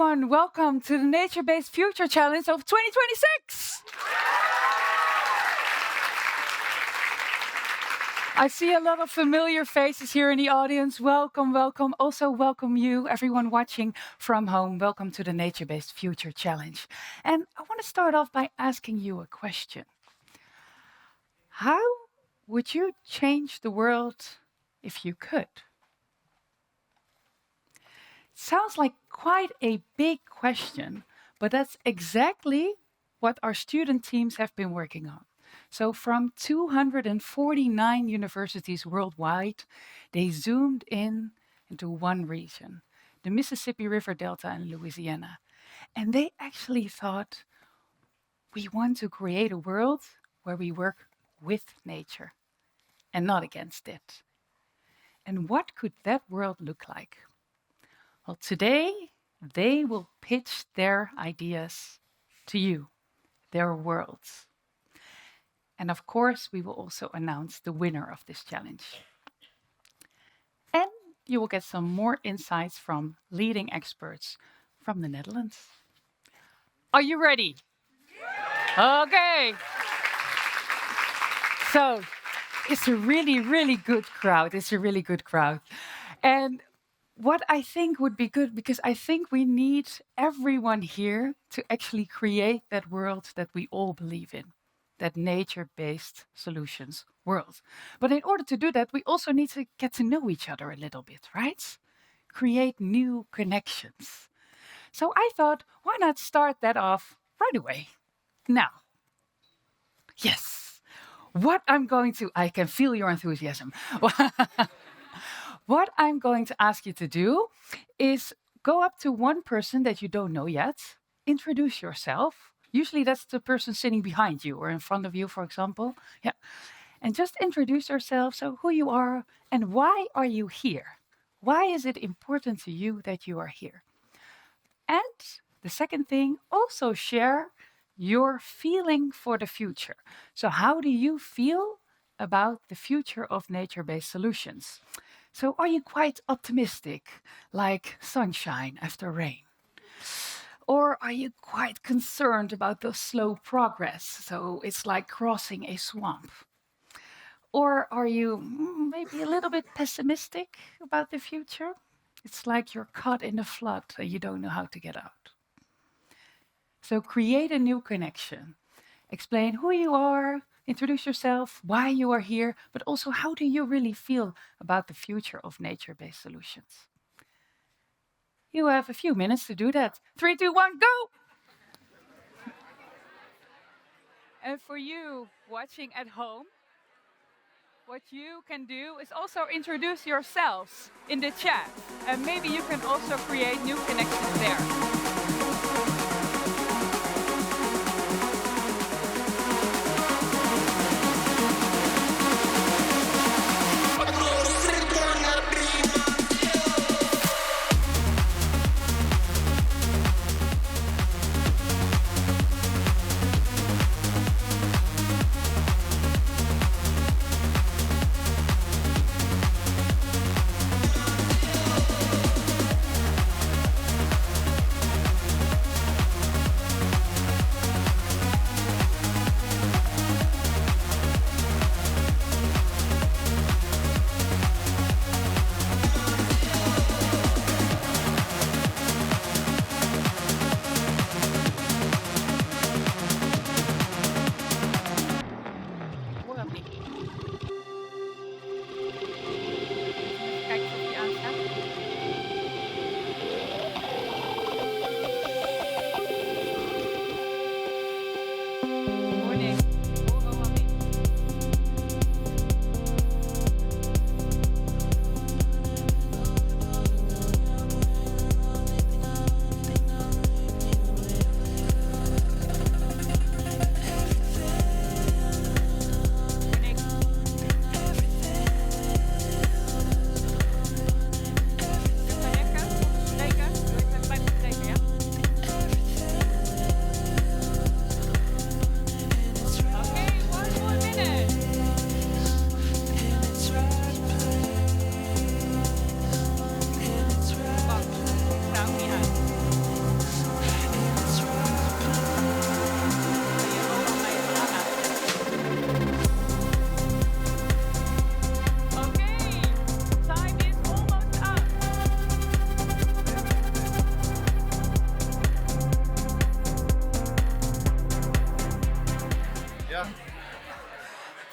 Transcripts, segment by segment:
everyone. Welcome to the Nature-Based Future Challenge of 2026. I see a lot of familiar faces here in the audience. Welcome, welcome. Also welcome you, everyone watching from home. Welcome to the Nature-Based Future Challenge. And I want to start off by asking you a question. How would you change the world if you could? Sounds like quite a big question, but that's exactly what our student teams have been working on. So from 249 universities worldwide, they zoomed in into one region, the Mississippi River Delta in Louisiana. And they actually thought, we want to create a world where we work with nature and not against it. And what could that world look like? Well, today they will pitch their ideas to you, their worlds. And of course, we will also announce the winner of this challenge. And you will get some more insights from leading experts from the Netherlands. Are you ready? Okay. So it's a really, really good crowd. It's a really good crowd. And what I think would be good, because I think we need everyone here to actually create that world that we all believe in, that nature-based solutions world. But in order to do that, we also need to get to know each other a little bit, right? Create new connections. So I thought, why not start that off right away? Now, yes, I can feel your enthusiasm. What I'm going to ask you to do is go up to one person that you don't know yet, introduce yourself. Usually that's the person sitting behind you or in front of you, for example. Yeah. And just introduce yourself, so who you are and why are you here? Why is it important to you that you are here? And the second thing, also share your feeling for the future. So how do you feel about the future of nature-based solutions? So are you quite optimistic, like sunshine after rain? Or are you quite concerned about the slow progress, so it's like crossing a swamp? Or are you maybe a little bit pessimistic about the future? It's like you're caught in a flood and you don't know how to get out. So create a new connection. Explain who you are, introduce yourself, why you are here, but also how do you really feel about the future of nature-based solutions. You have a few minutes to do that. 3, 2, 1, go! And for you watching at home, what you can do is also introduce yourselves in the chat. And maybe you can also create new connections there.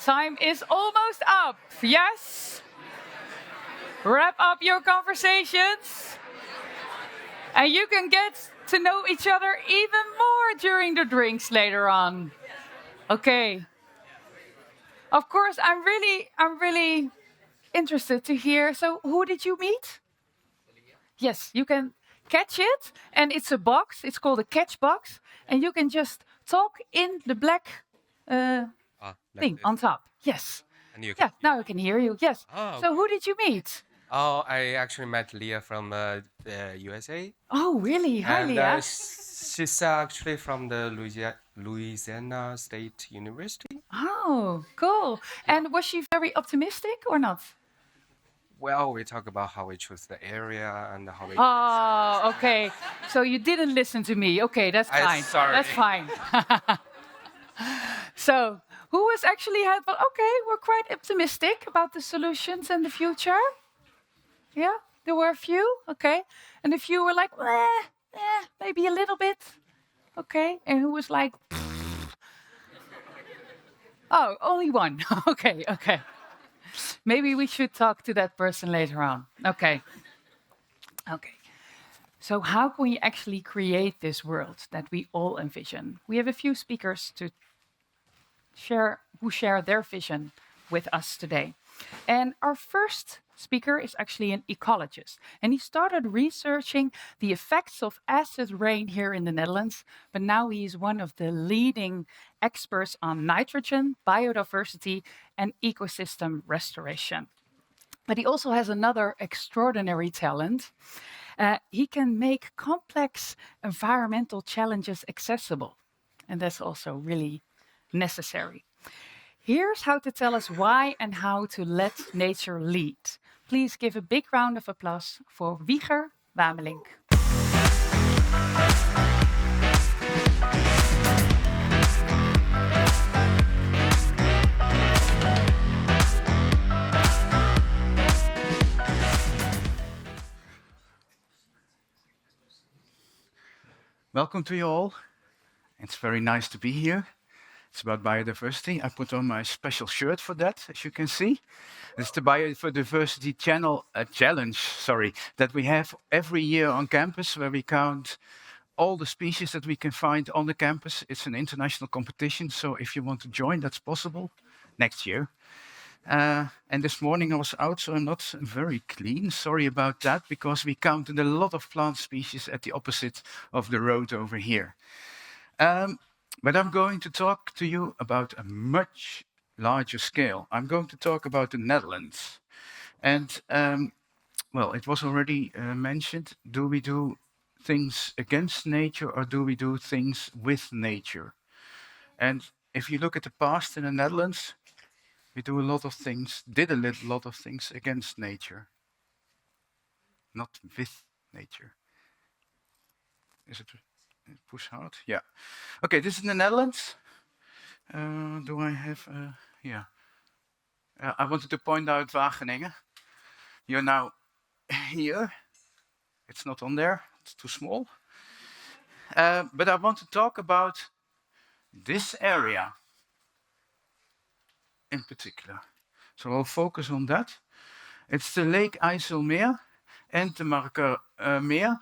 time is almost up. Yes? Wrap up your conversations. And you can get to know each other even more during the drinks later on. Okay. Of course, I'm really interested to hear. So, who did you meet? Yes, you can catch it, and it's a box. It's called a catch box, and you can just talk in the black uh, Like thing this. on top. Yes. And you can Yeah, hear now I me. can hear you. Yes. Oh, So, okay. who did you meet? Oh, I actually met Leah from the USA, Oh, really? Hi, and Leah. she's actually from the Louisiana State University. Oh, cool. Yeah. And was she very optimistic or not? Well, we talk about how we choose the area and how we choose. Oh, okay. So you didn't listen to me. Okay, that's I fine. sorry. That's fine. So, who was actually had? Well, okay, we're quite optimistic about the solutions and the future. Yeah, there were a few. Okay, and a few were like, maybe a little bit. Okay, and who was like, oh, only one. Okay, okay. Maybe we should talk to that person later on. Okay, okay. So, how can we actually create this world that we all envision? We have a few speakers to share their vision with us today. And our first speaker is actually an ecologist, and he started researching the effects of acid rain here in the Netherlands, but now he is one of the leading experts on nitrogen, biodiversity, and ecosystem restoration. But he also has another extraordinary talent. He can make complex environmental challenges accessible, and that's also really necessary. Here's how to tell us why and how to let nature lead. Please give a big round of applause for Wieger Wamelink. Welcome to you all. It's very nice to be here. It's about biodiversity. I put on my special shirt for that, as you can see. It's the biodiversity challenge, that we have every year on campus, where we count all the species that we can find on the campus. It's an international competition, so if you want to join, that's possible next year. And this morning I was out, so I'm not very clean. Sorry about that, because we counted a lot of plant species at the opposite of the road over here. But I'm going to talk to you about a much larger scale. I'm going to talk about the Netherlands. And well, it was already mentioned. Do we do things against nature, or do we do things with nature? And if you look at the past in the Netherlands, we do a lot of things, did a lot of things against nature, not with nature. Is it push hard? Yeah. Okay, this is in the Netherlands. Do I have? Yeah. I wanted to point out Wageningen. You're now here. It's not on there. It's too small. But I want to talk about this area in particular. So I'll focus on that. It's the Lake IJsselmeer and the Markermeer.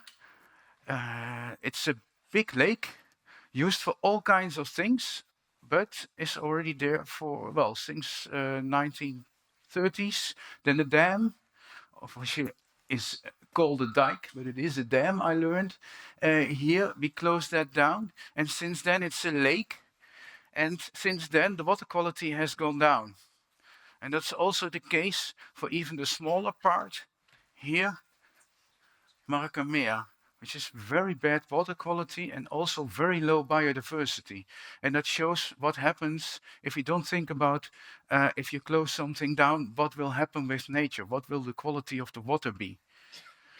It's a big lake used for all kinds of things, but is already there for, well, since 1930s. Then the dam, of which is called a dike, but it is a dam, I learned. Here we closed that down, and since then it's a lake. And since then the water quality has gone down. And that's also the case for even the smaller part here, Markermeer, which is very bad water quality and also very low biodiversity. And that shows what happens if we don't think about if you close something down, what will happen with nature? What will the quality of the water be?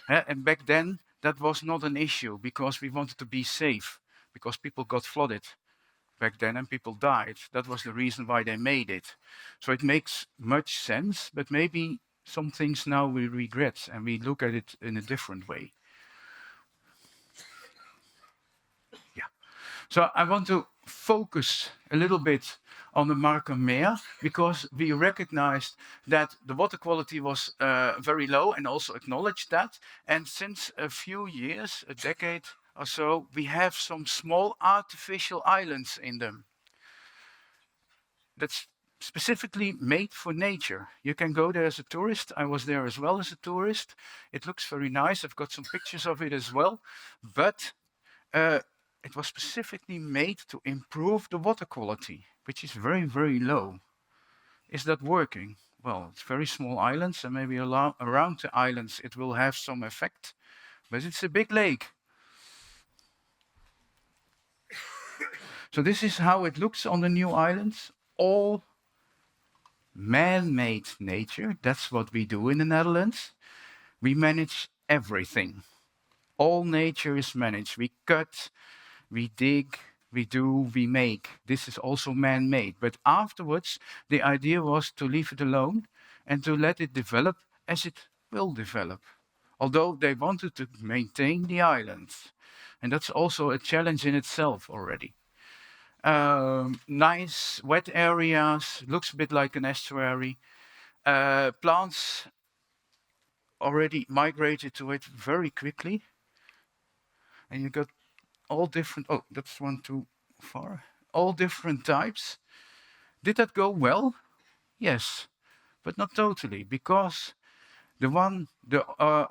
And back then, that was not an issue, because we wanted to be safe, because people got flooded back then and people died. That was the reason why they made it. So it makes much sense, but maybe some things now we regret and we look at it in a different way. Yeah. So I want to focus a little bit on the Markermeer because we recognized that the water quality was very low and also acknowledged that. And since a few years, a decade or so, we have some small artificial islands in them that's specifically made for nature. You can go there as a tourist. I was there as well as a tourist. It looks very nice. I've got some pictures of it as well. But uh, it was specifically made to improve the water quality, which is very, very low. Is that working? Well, it's very small islands, and maybe around the islands it will have some effect, but it's a big lake. So this is how it looks on the new islands. All man-made nature. That's what we do in the Netherlands. We manage everything. All nature is managed. We cut, we dig, we do, we make. This is also man-made. But afterwards, the idea was to leave it alone and to let it develop as it will develop. Although they wanted to maintain the islands. And that's also a challenge in itself already. Nice wet areas, looks a bit like an estuary. Plants already migrated to it very quickly. And you got all different, oh, that's one too far. All different types. Did that go well? Yes, but not totally, because the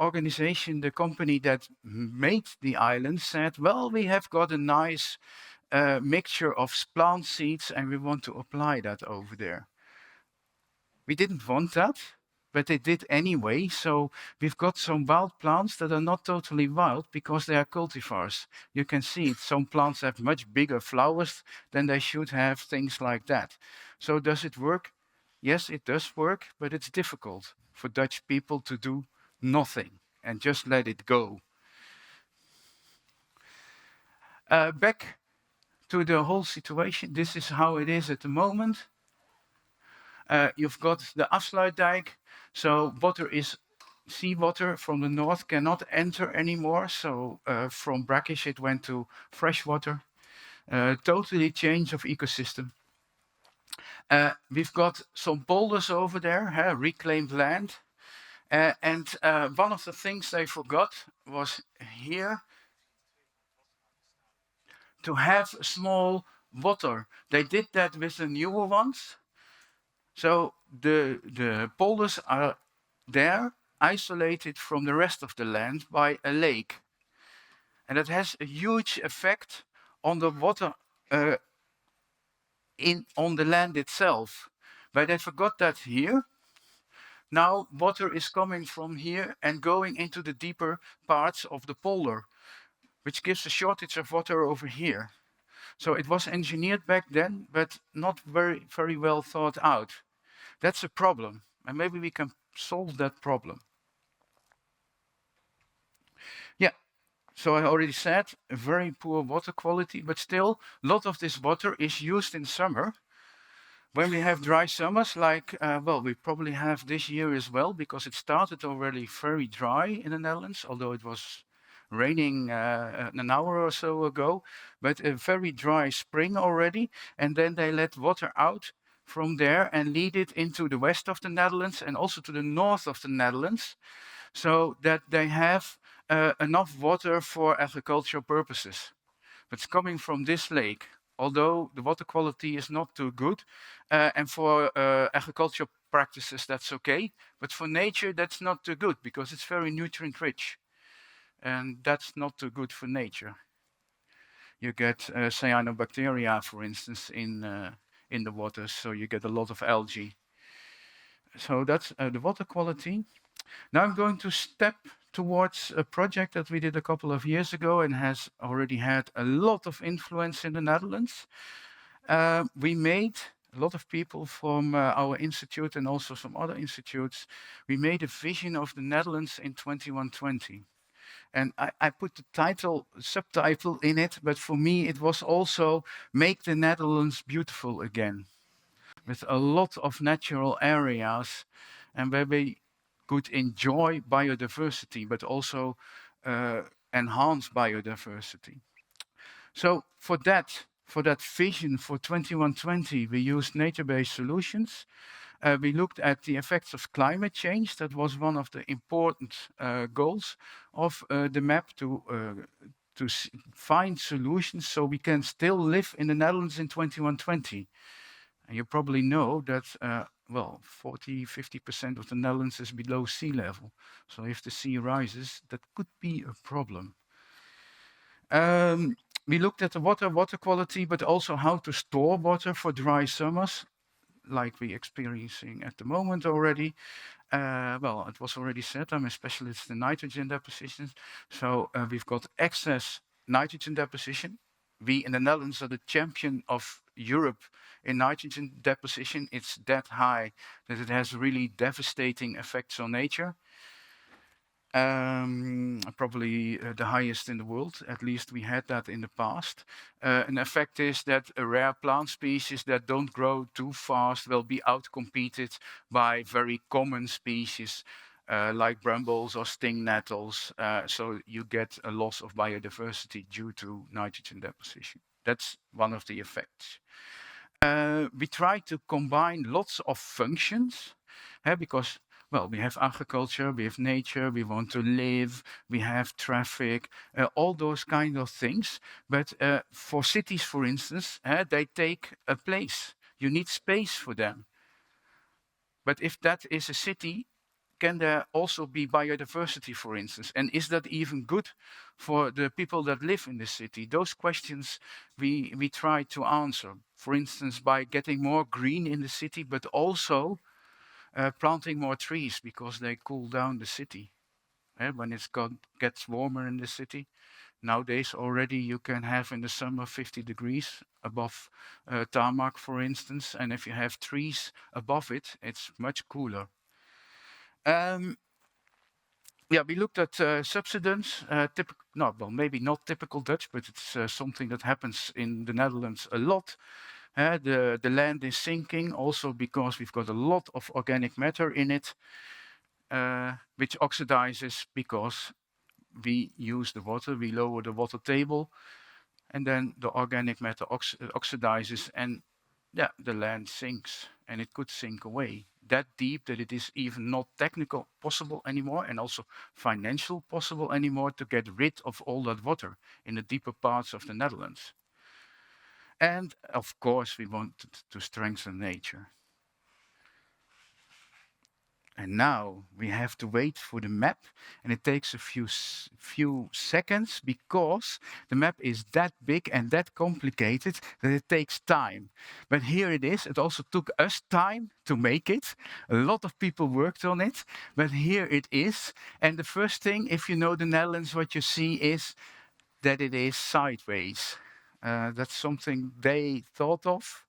organization, the company that made the island said, well, we have got a nice mixture of plant seeds and we want to apply that over there. We didn't want that, but they did anyway. So we've got some wild plants that are not totally wild because they are cultivars. You can see it. Some plants have much bigger flowers than they should have, things like that. So does it work? Yes, it does work, but it's difficult for Dutch people to do nothing and just let it go. Back to the whole situation. This is how it is at the moment. You've got the Afsluitdijk, so seawater from the north cannot enter anymore. So from brackish it went to freshwater. Totally change of ecosystem. We've got some boulders over there, reclaimed land. And one of the things they forgot was here to have small water. They did that with the newer ones. So the polders are there, isolated from the rest of the land by a lake. And that has a huge effect on the water on the land itself. But they forgot that here. Now water is coming from here and going into the deeper parts of the polder, which gives a shortage of water over here. So it was engineered back then, but not very, very well thought out. That's a problem, and maybe we can solve that problem. Yeah, so I already said, a very poor water quality, but still, a lot of this water is used in summer. When we have dry summers, like, well, we probably have this year as well, because it started already very dry in the Netherlands, although it was raining an hour or so ago, but a very dry spring already, and then they let water out from there and lead it into the west of the Netherlands and also to the north of the Netherlands, so that they have enough water for agricultural purposes. But it's coming from this lake, although the water quality is not too good, and for agricultural practices that's okay, but for nature that's not too good because it's very nutrient rich, and that's not too good for nature. You get cyanobacteria, for instance, in the water, so you get a lot of algae. So that's the water quality. Now I'm going to step towards a project that we did a couple of years ago and has already had a lot of influence in the Netherlands. We made a lot of people from our institute and also some other institutes. We made a vision of the Netherlands in 2120. And I put the subtitle in it, but for me it was also Make the Netherlands Beautiful Again, with a lot of natural areas and where we could enjoy biodiversity, but also enhance biodiversity. So for that, for that vision for 2120, we used nature-based solutions. We looked at the effects of climate change. That was one of the important goals of the map to find solutions so we can still live in the Netherlands in 2120. And you probably know that, well, 40-50% of the Netherlands is below sea level. So if the sea rises, that could be a problem. We looked at the water quality, but also how to store water for dry summers, like we're experiencing at the moment already. Well, it was already said, I'm a specialist in nitrogen deposition. So we've got excess nitrogen deposition. We in the Netherlands are the champion of Europe in nitrogen deposition. It's that high that it has really devastating effects on nature. Probably the highest in the world. At least we had that in the past. An effect is that a rare plant species that don't grow too fast will be outcompeted by very common species like brambles or sting nettles. So you get a loss of biodiversity due to nitrogen deposition. That's one of the effects. We try to combine lots of functions because, well, we have agriculture, we have nature, we want to live, we have traffic, all those kind of things. But for cities, for instance, they take a place. You need space for them. But if that is a city, can there also be biodiversity, for instance? And is that even good for the people that live in the city? Those questions we try to answer, for instance, by getting more green in the city, but also planting more trees because they cool down the city. When it gets warmer in the city, nowadays already you can have in the summer 50 degrees above tarmac, for instance, and if you have trees above it, it's much cooler. Yeah, we looked at subsidence. No, well, maybe not typical Dutch, but it's something that happens in the Netherlands a lot. The land is sinking also because we've got a lot of organic matter in it, which oxidizes because we use the water, we lower the water table, and then the organic matter oxidizes, and yeah, the land sinks, and it could sink away that deep that it is even not technical possible anymore, and also financial possible anymore to get rid of all that water in the deeper parts of the Netherlands. And of course, we wanted to strengthen nature. And now we have to wait for the map, and it takes a few seconds because the map is that big and that complicated that it takes time. But here it is. It also took us time to make it. A lot of people worked on it, but here it is. And the first thing, if you know the Netherlands, what you see is that it is sideways. That's something they thought of.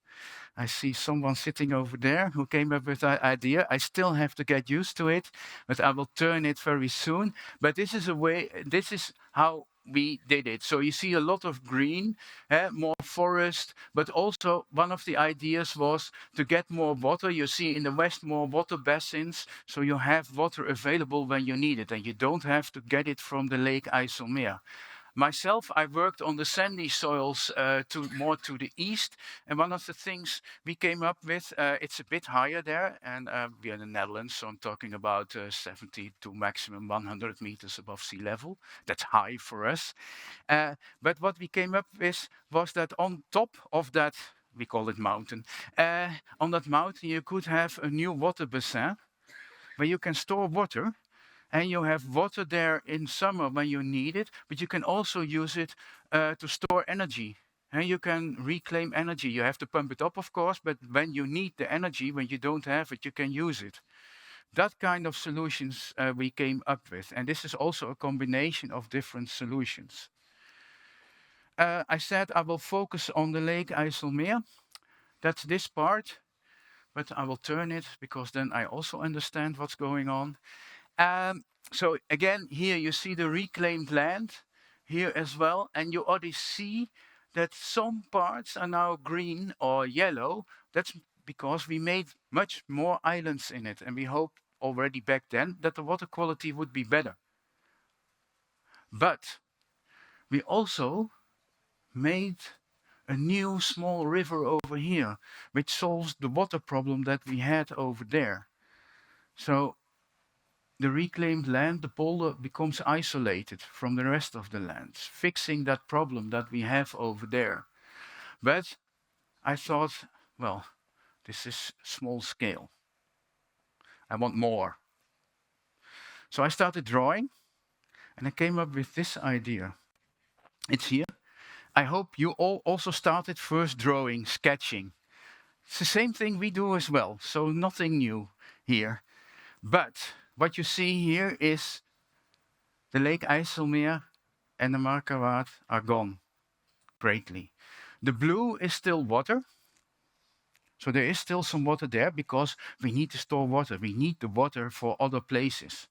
I see someone sitting over there who came up with that idea. I still have to get used to it, but I will turn it very soon. But this is a way, this is how we did it. So you see a lot of green, more forest, but also one of the ideas was to get more water. You see in the west more water basins, so you have water available when you need it, and you don't have to get it from the Lake IJsselmeer. Myself, I worked on the sandy soils more to the east, and one of the things we came up with, it's a bit higher there, and we are in the Netherlands, so I'm talking about 70 to maximum 100 meters above sea level. That's high for us. But what we came up with was that on top of that, we call it mountain, on that mountain you could have a new water bassin where you can store water. And you have water there in summer when you need it, but you can also use it to store energy. And you can reclaim energy. You have to pump it up, of course, but when you need the energy, when you don't have it, you can use it. That kind of solutions we came up with. And this is also a combination of different solutions. I said I will focus on the Lake IJsselmeer. That's this part, but I will turn it because then I also understand what's going on. So again, here you see the reclaimed land here as well, and you already see that some parts are now green or yellow. That's because we made much more islands in it, and we hoped already back then that the water quality would be better. But we also made a new small river over here, which solves the water problem that we had over there. So the reclaimed land, the polder, becomes isolated from the rest of the land, fixing that problem that we have over there. But I thought, well, this is small scale. I want more. So I started drawing and I came up with this idea. It's here. I hope you all also started first drawing, sketching. It's the same thing we do as well, so nothing new here. But what you see here is the Lake IJsselmeer and the Markerwaard are gone greatly. The blue is still water, so there is still some water there because we need to store water. We need the water for other places.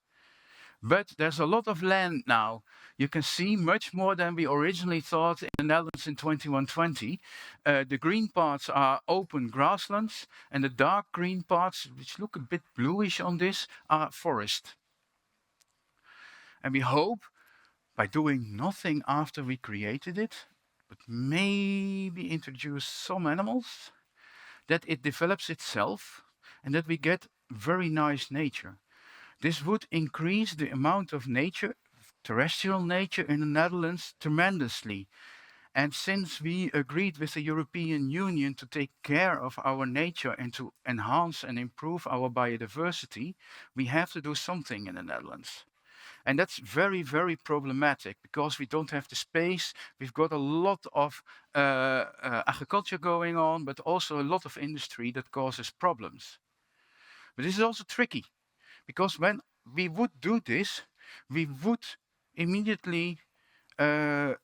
But there's a lot of land now. You can see much more than we originally thought in the Netherlands in 2120. The green parts are open grasslands, and the dark green parts, which look a bit bluish on this, are forest. And we hope by doing nothing after we created it, but maybe introduce some animals, that it develops itself and that we get very nice nature. This would increase the amount of nature, terrestrial nature in the Netherlands tremendously. And since we agreed with the European Union to take care of our nature and to enhance and improve our biodiversity, we have to do something in the Netherlands. And that's very, very problematic because we don't have the space. We've got a lot of agriculture going on, but also a lot of industry that causes problems. But this is also tricky because when we would do this, we would immediately solve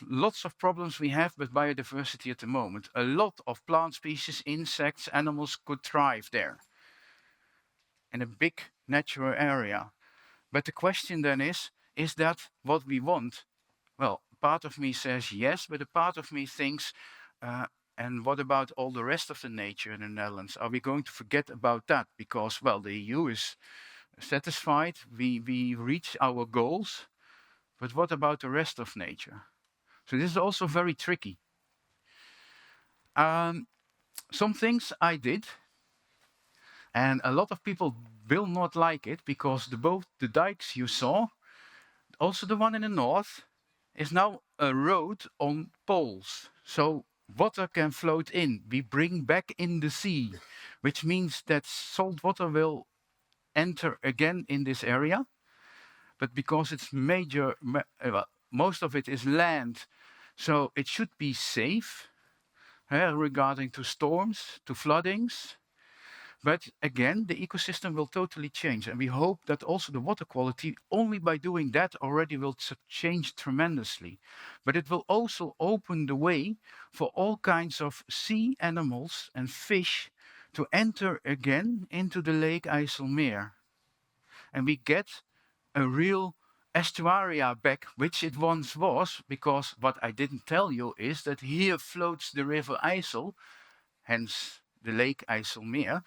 lots of problems we have with biodiversity at the moment. A lot of plant species, insects, animals could thrive there in a big natural area. But the question then is that what we want? Well, part of me says yes, but a part of me thinks, and what about all the rest of the nature in the Netherlands? Are we going to forget about that? Because, well, the EU is satisfied, we reach our goals, but what about the rest of nature? So this is also very tricky. Some things I did, and a lot of people will not like it because both the dikes you saw, also the one in the north, is now a road on poles. So water can float in. We bring back in the sea, which means that salt water will enter again in this area. But because it's most of it is land, so it should be safe regarding to storms, to floodings. But again, the ecosystem will totally change. And we hope that also the water quality, only by doing that already will change tremendously. But it will also open the way for all kinds of sea animals and fish to enter again into the Lake IJsselmeer. And we get a real estuaria back, which it once was, because what I didn't tell you is that here floats the river IJssel, hence the Lake IJsselmeer.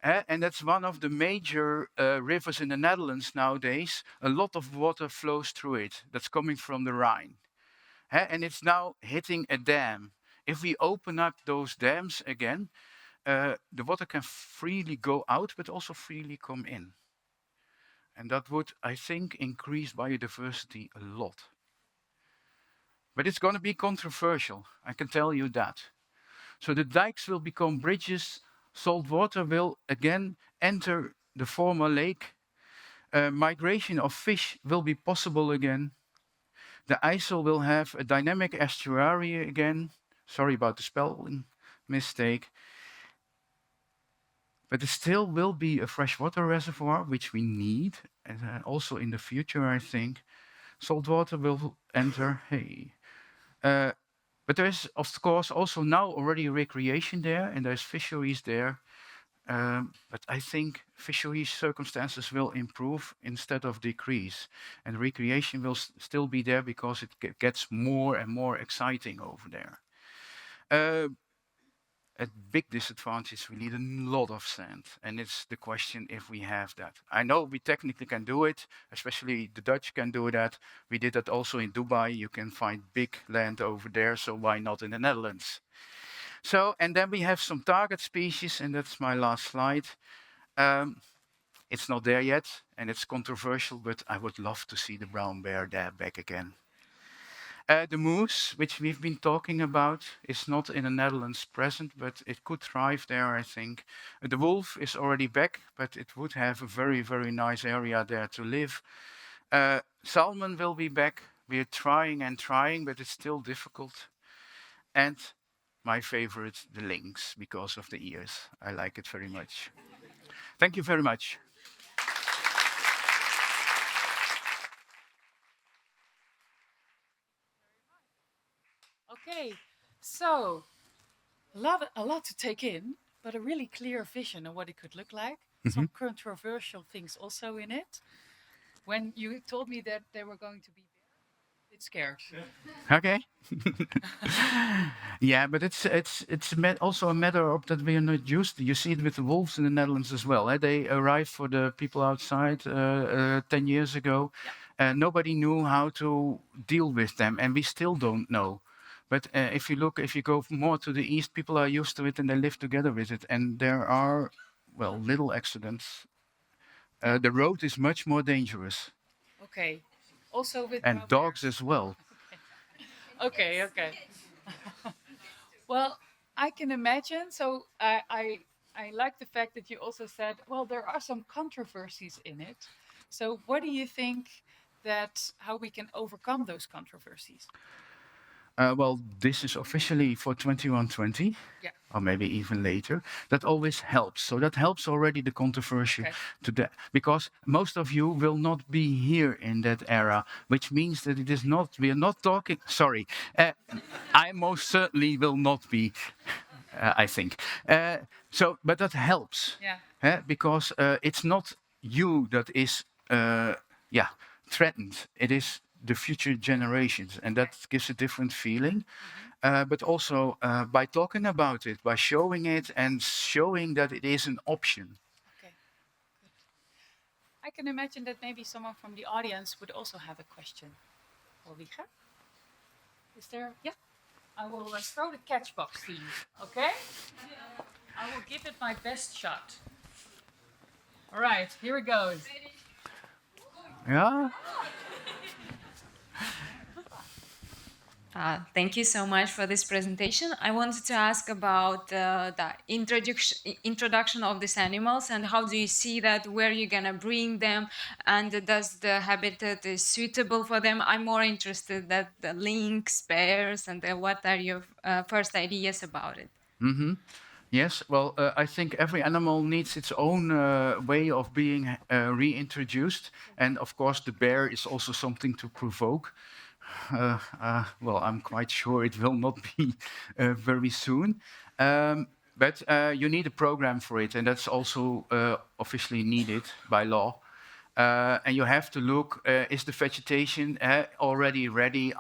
And that's one of the major rivers in the Netherlands nowadays. A lot of water flows through it. That's coming from the Rhine. And it's now hitting a dam. If we open up those dams again, the water can freely go out, but also freely come in. And that would, I think, increase biodiversity a lot. But it's going to be controversial, I can tell you that. So the dikes will become bridges, salt water will again enter the former lake. Migration of fish will be possible again. The IJssel will have a dynamic estuary again. Sorry about the spelling mistake. But there still will be a freshwater reservoir, which we need, and also in the future, I think. Salt water will enter. Hey. But there is, of course, also now already recreation there, and there's fisheries there. But I think fishery circumstances will improve instead of decrease. And recreation will still be there because it gets more and more exciting over there. a big disadvantage. We need a lot of sand, and it's the question if we have that. I know we technically can do it, especially the Dutch can do that. We did that also in Dubai. You can find big land over there, so why not in the Netherlands? So, and then we have some target species, and that's my last slide. Um, it's not there yet, and it's controversial, but I would love to see the brown bear there back again. The moose, which we've been talking about, is not in the Netherlands present, but it could thrive there, I think. The wolf is already back, but it would have a very, very nice area there to live. Salmon will be back. We're trying and trying, but it's still difficult. And my favorite, the lynx, because of the ears. I like it very much. Thank you very much. Okay, so a lot to take in, but a really clear vision of what it could look like. Some controversial things also in it. When you told me that they were going to be a bit scared. Okay. Yeah, but also a matter of that we are not used to. You see it with the wolves in the Netherlands as well. They arrived for the people outside 10 years ago. Nobody knew how to deal with them, and we still don't know. But if you go more to the east, people are used to it and they live together with it. And there are, well, little accidents. The road is much more dangerous, Okay. Also with and brown dogs bears. as well. Okay, okay. Well, I can imagine. So I like the fact that you also said, well, there are some controversies in it. So what do you think that how we can overcome those controversies? Well, this is officially for 2120, Yeah. or maybe even later. That always helps. So that helps already the controversy Okay. to that, because most of you will not be here in that era, which means that it is not. We are not talking. Sorry, I most certainly will not be. I think. But that helps, Yeah. because it's not you that is, yeah, threatened. It is the future generations, and that gives a different feeling. But also by talking about it, by showing it, and showing that it is an option. Okay. Good. I can imagine that maybe someone from the audience would also have a question. Ulrike? Is there? Yeah. I will throw the catch box to you. Okay? I will give it my best shot. All right, here it goes. Yeah. Thank you so much for this presentation. I wanted to ask about the introduction of these animals and how do you see that, where you're gonna bring them, and does the habitat is suitable for them? I'm more interested that the lynx, bears, and what are your first ideas about it? Yes, well, I think every animal needs its own way of being reintroduced. And of course, the bear is also something to provoke. Well, I'm quite sure it will not be very soon. But you need a program for it, and that's also officially needed by law. And you have to look, is the vegetation already ready?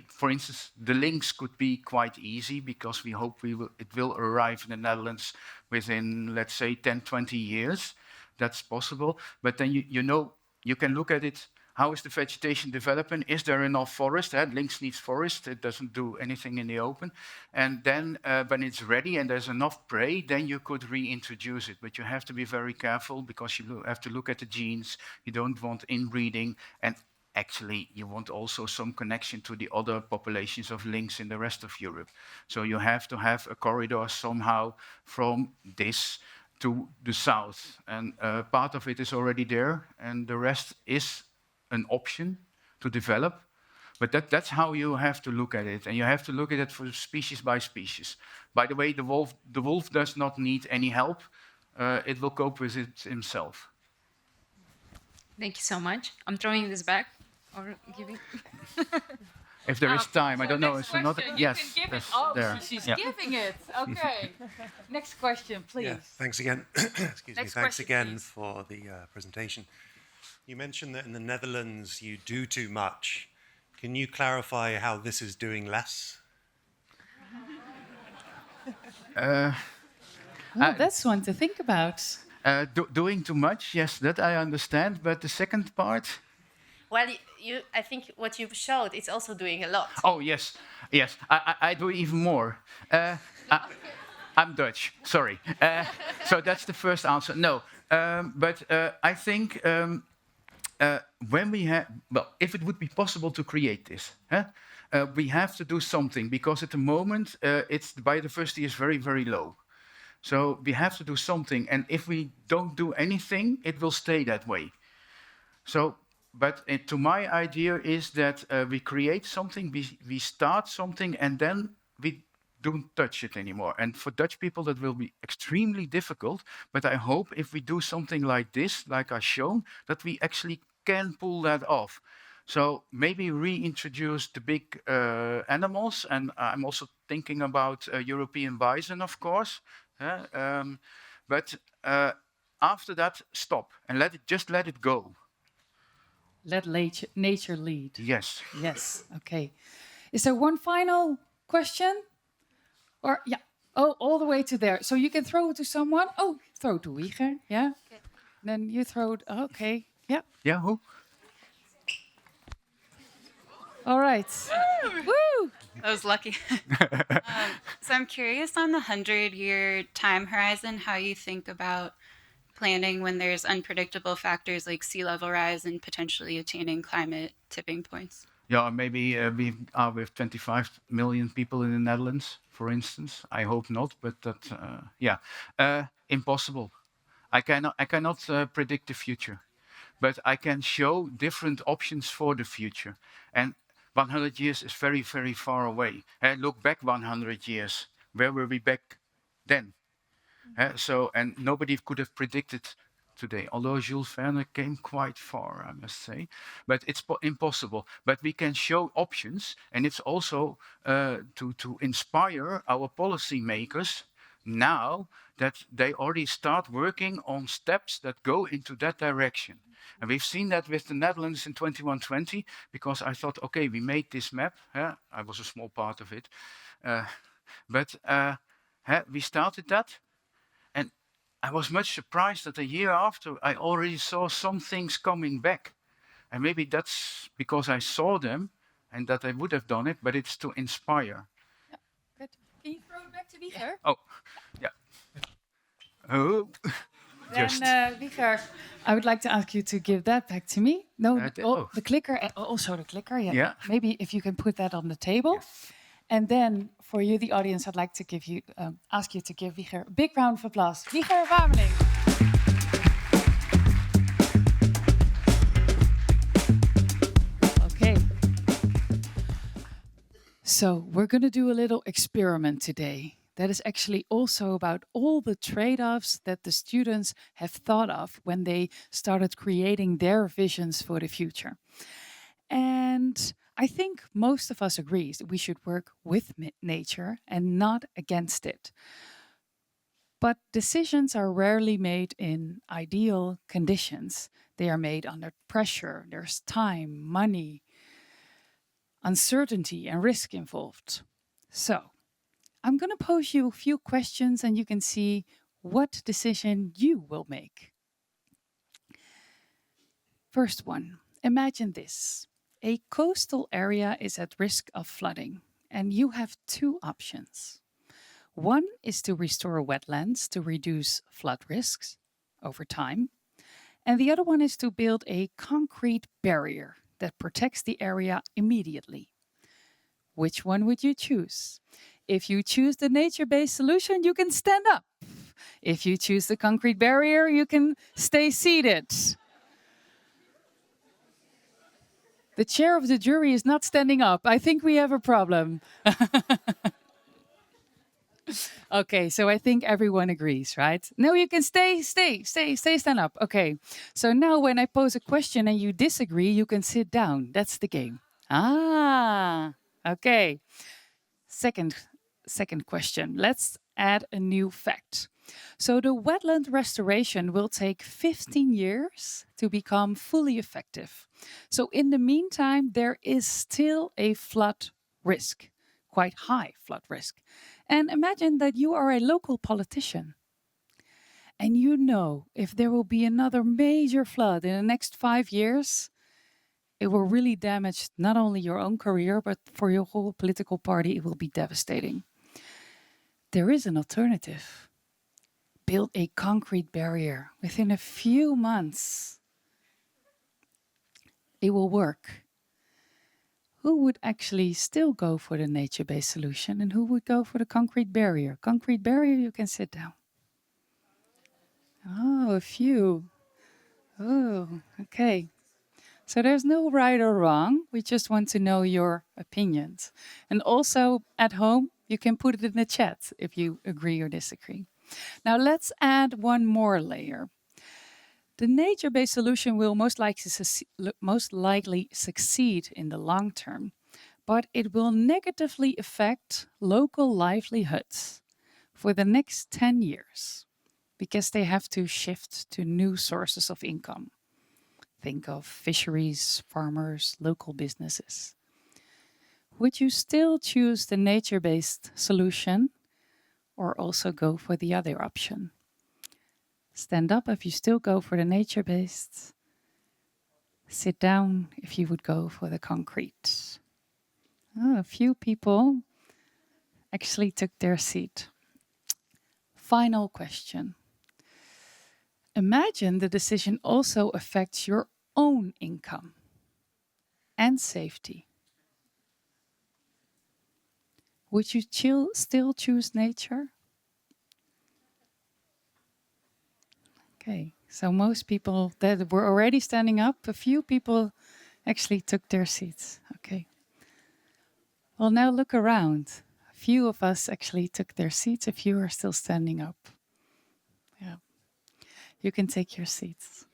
For instance, the lynx could be quite easy because we hope it will arrive in the Netherlands within, let's say, 10, 20 years. That's possible. But then you can look at it. How is the vegetation developing? Is there enough forest? Lynx needs forest. It doesn't do anything in the open. And then when it's ready and there's enough prey, then you could reintroduce it. But you have to be very careful because you have to look at the genes. You don't want inbreeding. And actually, you want also some connection to the other populations of lynx in the rest of Europe. So you have to have a corridor somehow from this to the south. And part of it is already there, and the rest is an option to develop. But that's how you have to look at it, and you have to look at it for species by species. By the way, the wolf does not need any help. It will cope with it himself. Thank you so much. I'm throwing this back or giving. If there is time, I don't know. Next Is there not? question. Yes, You can give it. that's Oh, there. she's Yeah. giving it. Okay. Next question, please. Yeah, thanks again. Excuse me. Next Thanks question, again please. for the presentation. You mentioned that in the Netherlands you do too much. Can you clarify how this is doing less? Uh, Well, I- that's one to think about. doing too much, yes, that I understand. But the second part, Well, I think what you showed, it's also doing a lot. oh yes, yes, I do even more. I, I'm Dutch, sorry. So that's the first answer. No, but I think when we have, well, if it would be possible to create this, we have to do something because at the moment it's the biodiversity is very, very low. So we have to do something, and if we don't do anything, it will stay that way. So, but to my idea is that we create something, we start something, and then we don't touch it anymore. And for Dutch people, that will be extremely difficult. But I hope if we do something like this, like I've shown, that we actually can pull that off. So maybe reintroduce the big animals, and I'm also thinking about European bison, of course. But after that, stop and let it go. Let nature lead. Yes. Yes. Okay. Is there one final question? Or yeah. Oh, all the way to there. So you can throw it to someone. Oh, throw it to Wieger. Yeah. Okay. Then you throw it. Okay. Yeah. Yeah. Who? All right. Woo! I was lucky. So I'm curious on the 100-year time horizon, how you think about planning when there's unpredictable factors like sea level rise and potentially attaining climate tipping points. Yeah, maybe we are with 25 million people in the Netherlands, for instance. I hope not, but that, yeah, impossible. I cannot predict the future, but I can show different options for the future. And 100 years is very, very far away. Look back 100 years. Where were we back then? So, and nobody could have predicted today, although Jules Verne came quite far, I must say. But it's impossible. But we can show options, and it's also to inspire our policymakers now that they already start working on steps that go into that direction. And we've seen that with the Netherlands in 2120, because I thought, okay, we made this map. I was a small part of it. But we started that. And I was much surprised that a year after, I already saw some things coming back. And maybe that's because I saw them and that I would have done it, but it's to inspire. Good. Can you throw it back to Wieger? Oh, yeah. Oh, Then, just. Wieger, I would like to ask you to give that back to me. No, oh. the clicker, also the clicker. Yeah. Yeah. Maybe if you can put that on the table. And then for you, the audience, I'd like to give you, ask you to give Wieger a big round of applause. Wieger Wameling. Okay. So we're going to do a little experiment today. That is actually also about all the trade-offs that the students have thought of when they started creating their visions for the future. And I think most of us agree that we should work with nature and not against it. But decisions are rarely made in ideal conditions. They are made under pressure. There's time, money, uncertainty, and risk involved. So, I'm going to pose you a few questions and you can see what decision you will make. First one, imagine this. A coastal area is at risk of flooding, and you have two options. One is to restore wetlands to reduce flood risks over time, and the other one is to build a concrete barrier that protects the area immediately. Which one would you choose? If you choose the nature-based solution, you can stand up. If you choose the concrete barrier, you can stay seated. The chair of the jury is not standing up. I think we have a problem. Okay, so I think everyone agrees, right? No, you can stay, stand up. Okay, so now when I pose a question and you disagree, you can sit down. That's the game. Ah, okay. Second question. Let's add a new fact. So the wetland restoration will take 15 years to become fully effective. So in the meantime, there is still a flood risk, quite high flood risk. And imagine that you are a local politician and you know if there will be another major flood in the next 5 years, it will really damage not only your own career, but for your whole political party, it will be devastating. There is an alternative. Build a concrete barrier. Within a few months, it will work. Who would actually still go for the nature-based solution and who would go for the concrete barrier? Concrete barrier, you can sit down. Oh, a few. Oh, okay. So there's no right or wrong. We just want to know your opinions. And also at home, you can put it in the chat if you agree or disagree. Now let's add one more layer. The nature-based solution will most likely succeed in the long term, but it will negatively affect local livelihoods for the next 10 years because they have to shift to new sources of income. Think of fisheries, farmers, local businesses. Would you still choose the nature-based solution or also go for the other option? Stand up if you still go for the nature-based. Sit down if you would go for the concrete. Oh, a few people actually took their seat. Final question. Imagine the decision also affects your own income and safety. Would you still choose nature? Okay, so most people that were already standing up, a few people actually took their seats. Okay. Well, now look around. A few of us actually took their seats. A few are still standing up. Yeah. You can take your seats.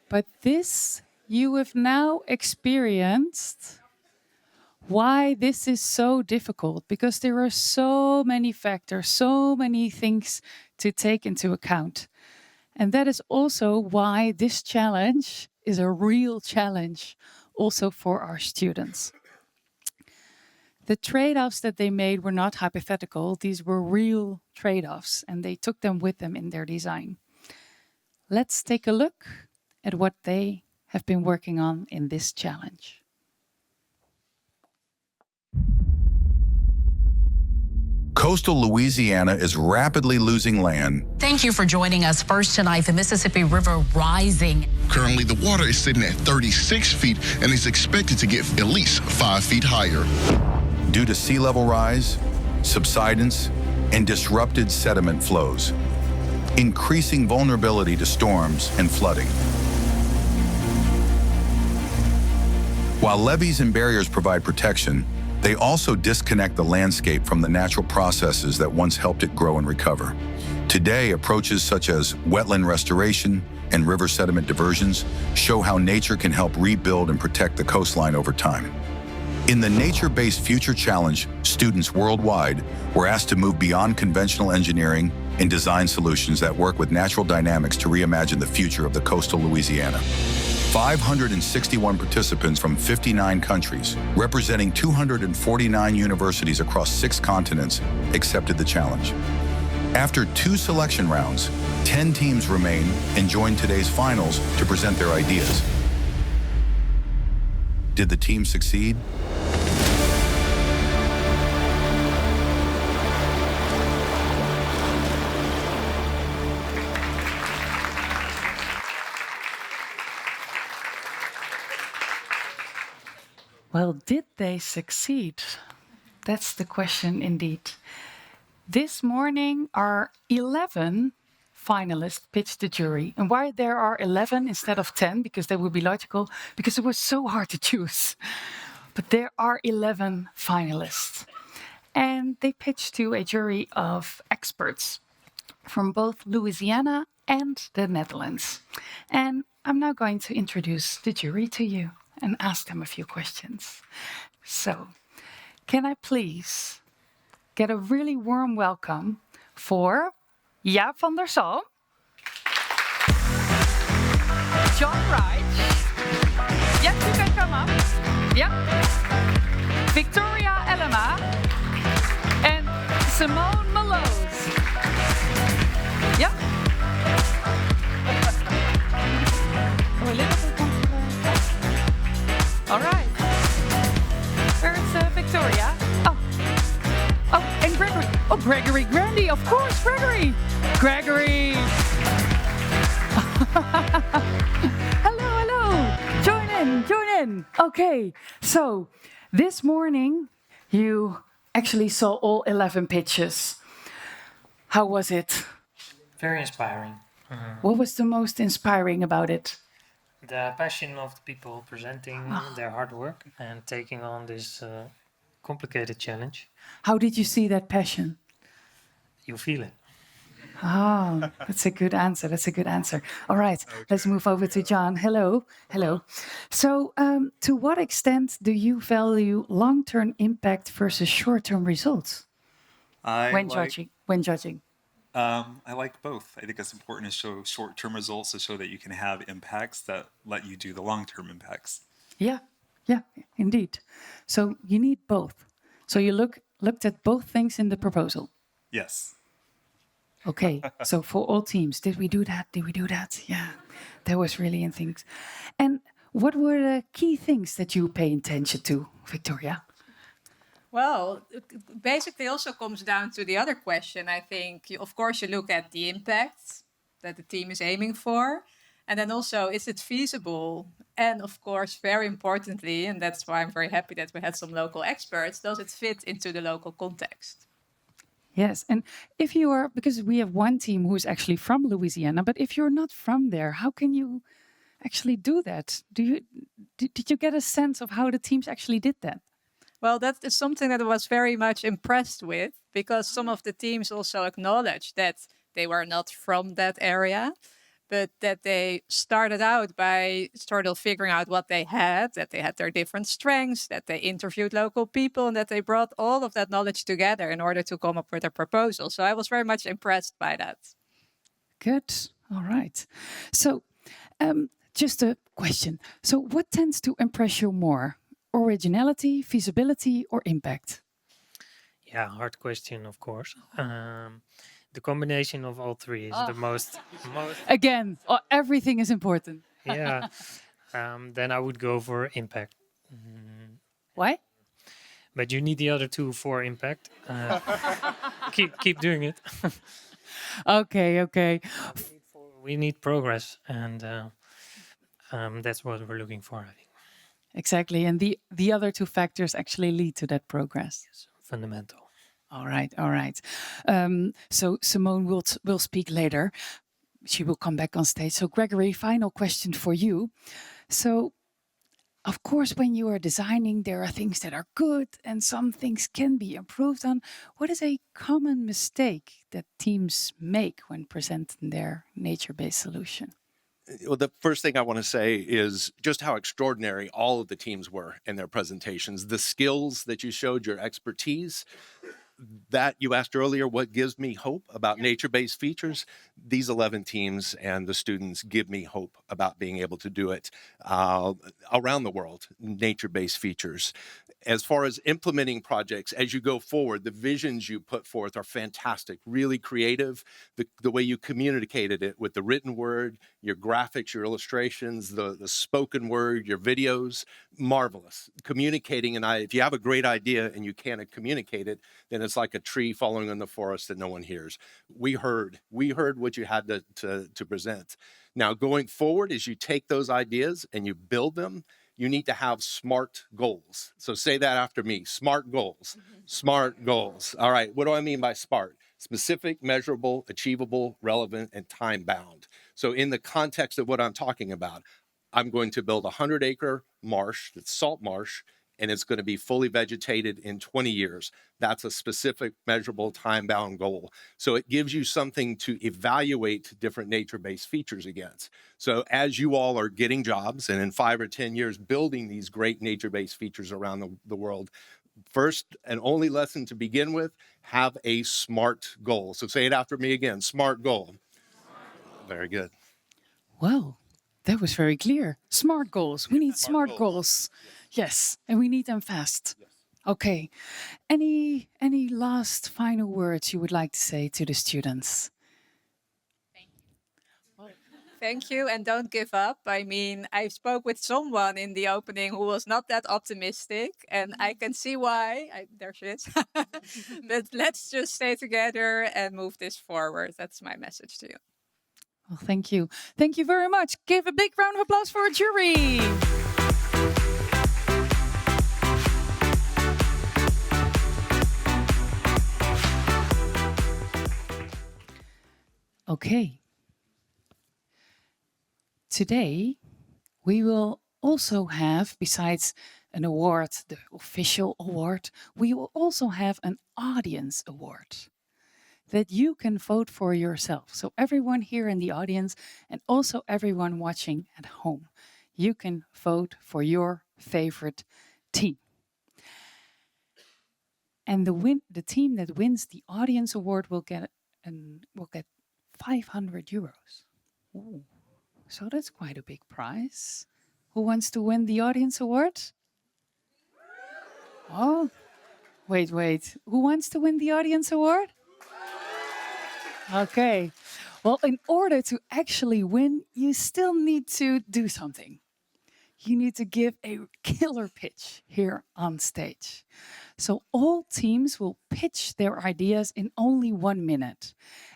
But this you have now experienced why this is so difficult, because there are so many factors, so many things to take into account. And that is also why this challenge is a real challenge also for our students. The trade-offs that they made were not hypothetical. These were real trade-offs, and they took them with them in their design. Let's take a look at what they have been working on in this challenge. Coastal Louisiana is rapidly losing land. Thank you for joining us. First tonight, the Mississippi River rising. Currently, the water is sitting at 36 feet and is expected to get at least 5 feet higher. Due to sea level rise, subsidence, and disrupted sediment flows, increasing vulnerability to storms and flooding. While levees and barriers provide protection, they also disconnect the landscape from the natural processes that once helped it grow and recover. Today, approaches such as wetland restoration and river sediment diversions show how nature can help rebuild and protect the coastline over time. In the Nature-Based Future Challenge, students worldwide were asked to move beyond conventional engineering and design solutions that work with natural dynamics to reimagine the future of the coastal Louisiana. 561 participants from 59 countries, representing 249 universities across 6 continents, accepted the challenge. After 2 selection rounds, 10 teams remain and join today's finals to present their ideas. Did the team succeed? Well, did they succeed? That's the question indeed. This morning, our 11 finalists pitched the jury. And why there are 11 instead of 10, because that would be logical, because it was so hard to choose. But there are 11 finalists. And they pitched to a jury of experts from both Louisiana and the Netherlands. And I'm now going to introduce the jury to you and ask them a few questions. So, can I please get a really warm welcome for Jaap van der Zalm, John Wright. Yes, you can come up. Yeah. Victoria Elema and Simone Malose. Yeah. Oh, a little bit more. All right. Where's Victoria? Oh, and Gregory. Oh, Gregory Grandy, of course, Gregory. Gregory. Hello. Join in. Okay, so this morning you actually saw all 11 pitches. How was it? Very inspiring. What was the most inspiring about it? The passion of the people presenting their hard work and taking on this complicated challenge. How did you see that passion? You feel it. Oh, that's a good answer. All right, let's move over to John. Hello. So, to what extent do you value long-term impact versus short-term results when judging? I like both. I think it's important to show short-term results to show that you can have impacts that let you do the long-term impacts. Yeah, indeed. So you need both. So you looked at both things in the proposal. Yes. Okay, so for all teams, did we do that? Yeah, that was really in things. And what were the key things that you pay attention to, Victoria? Well, it basically also comes down to the other question. I think, of course, you look at the impact that the team is aiming for. And then also, is it feasible? And of course, very importantly, and that's why I'm very happy that we had some local experts, does it fit into the local context? Yes, and if you are, because we have one team who's actually from Louisiana, but if you're not from there, how can you actually do that? Did you get a sense of how the teams actually did that? Well, that is something that I was very much impressed with, because some of the teams also acknowledged that they were not from that area, but that they started out by sort of figuring out what they had, that they had their different strengths, that they interviewed local people, and that they brought all of that knowledge together in order to come up with a proposal. So I was very much impressed by that. Good. All right. So just a question. So what tends to impress you more? Originality, feasibility, or impact? Yeah, hard question, of course. The combination of all three is the most. Again, everything is important. Yeah. Then I would go for impact. Why? But you need the other two for impact. Keep doing it. Okay. We need progress, and that's what we're looking for, I think. Exactly, and the other two factors actually lead to that progress. Yes, fundamental. All right. So Simone will speak later. She will come back on stage. So Gregory, final question for you. So, of course, when you are designing, there are things that are good and some things can be improved on. What is a common mistake that teams make when presenting their nature-based solution? Well, the first thing I want to say is just how extraordinary all of the teams were in their presentations. The skills that you showed, your expertise, that you asked earlier, what gives me hope about nature-based features? These 11 teams and the students give me hope about being able to do it around the world, nature-based features. As far as implementing projects, as you go forward, the visions you put forth are fantastic, really creative. The way you communicated it with the written word, your graphics, your illustrations, the spoken word, your videos, marvelous. Communicating, and if you have a great idea and you can't communicate it, then it's like a tree falling in the forest that no one hears. We heard what you had to present. Now, going forward, as you take those ideas and you build them, you need to have SMART goals. So say that after me, SMART goals, SMART goals. All right, what do I mean by SMART? Specific, measurable, achievable, relevant, and time-bound. So in the context of what I'm talking about, I'm going to build a 100-acre marsh, it's salt marsh, and it's going to be fully vegetated in 20 years. That's a specific, measurable, time-bound goal. So it gives you something to evaluate different nature-based features against. So as you all are getting jobs and in 5 or 10 years building these great nature-based features around the world, first and only lesson to begin with, have a SMART goal. So say it after me again, SMART goal. Very good. Well, that was very clear. SMART goals. We need SMART goals. Yes, and we need them fast. Yes. Okay. Any last final words you would like to say to the students? Thank you, and don't give up. I mean, I spoke with someone in the opening who was not that optimistic, and I can see why. There she is. But let's just stay together and move this forward. That's my message to you. Well, thank you. Thank you very much. Give a big round of applause for our jury. Okay. Today, we will also have, besides an award, the official award, we will also have an audience award that you can vote for yourself. So everyone here in the audience and also everyone watching at home, you can vote for your favorite team. And the team that wins the audience award will get 500 euros. Ooh. So that's quite a big prize. Who wants to win the audience award? Oh, wait. Who wants to win the audience award? Okay. Well, in order to actually win, you still need to do something. You need to give a killer pitch here on stage. So all teams will pitch their ideas in only 1 minute.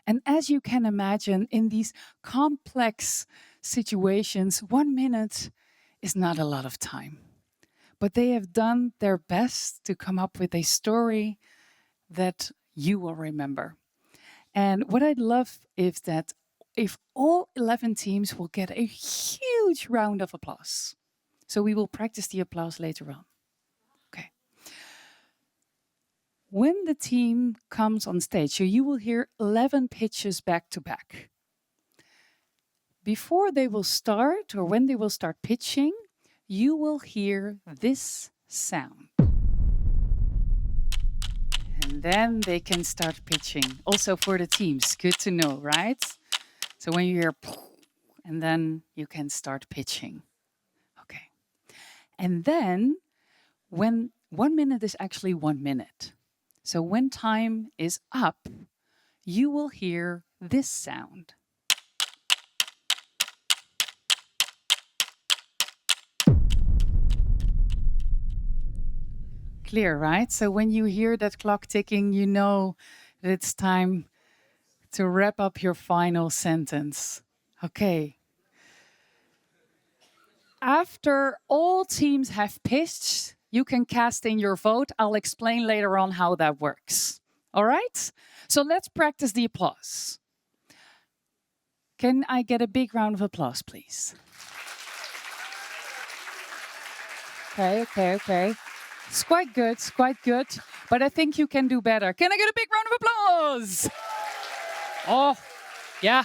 And as you can imagine, in these complex situations, 1 minute is not a lot of time. But they have done their best to come up with a story that you will remember. And what I'd love is that if all 11 teams will get a huge round of applause. So we will practice the applause later on. Okay. When the team comes on stage, so you will hear 11 pitches back to back. Before they will start, or when they will start pitching, you will hear this sound. And then they can start pitching. Also for the teams, good to know, right? So when you hear, and then you can start pitching. Okay. And then when 1 minute is actually 1 minute. So when time is up, you will hear this sound. Clear, right? So when you hear that clock ticking, you know that it's time to wrap up your final sentence. Okay. After all teams have pitched, you can cast in your vote. I'll explain later on how that works. All right? So let's practice the applause. Can I get a big round of applause, please? Okay. It's quite good. But I think you can do better. Can I get a big round of applause? Oh, yeah.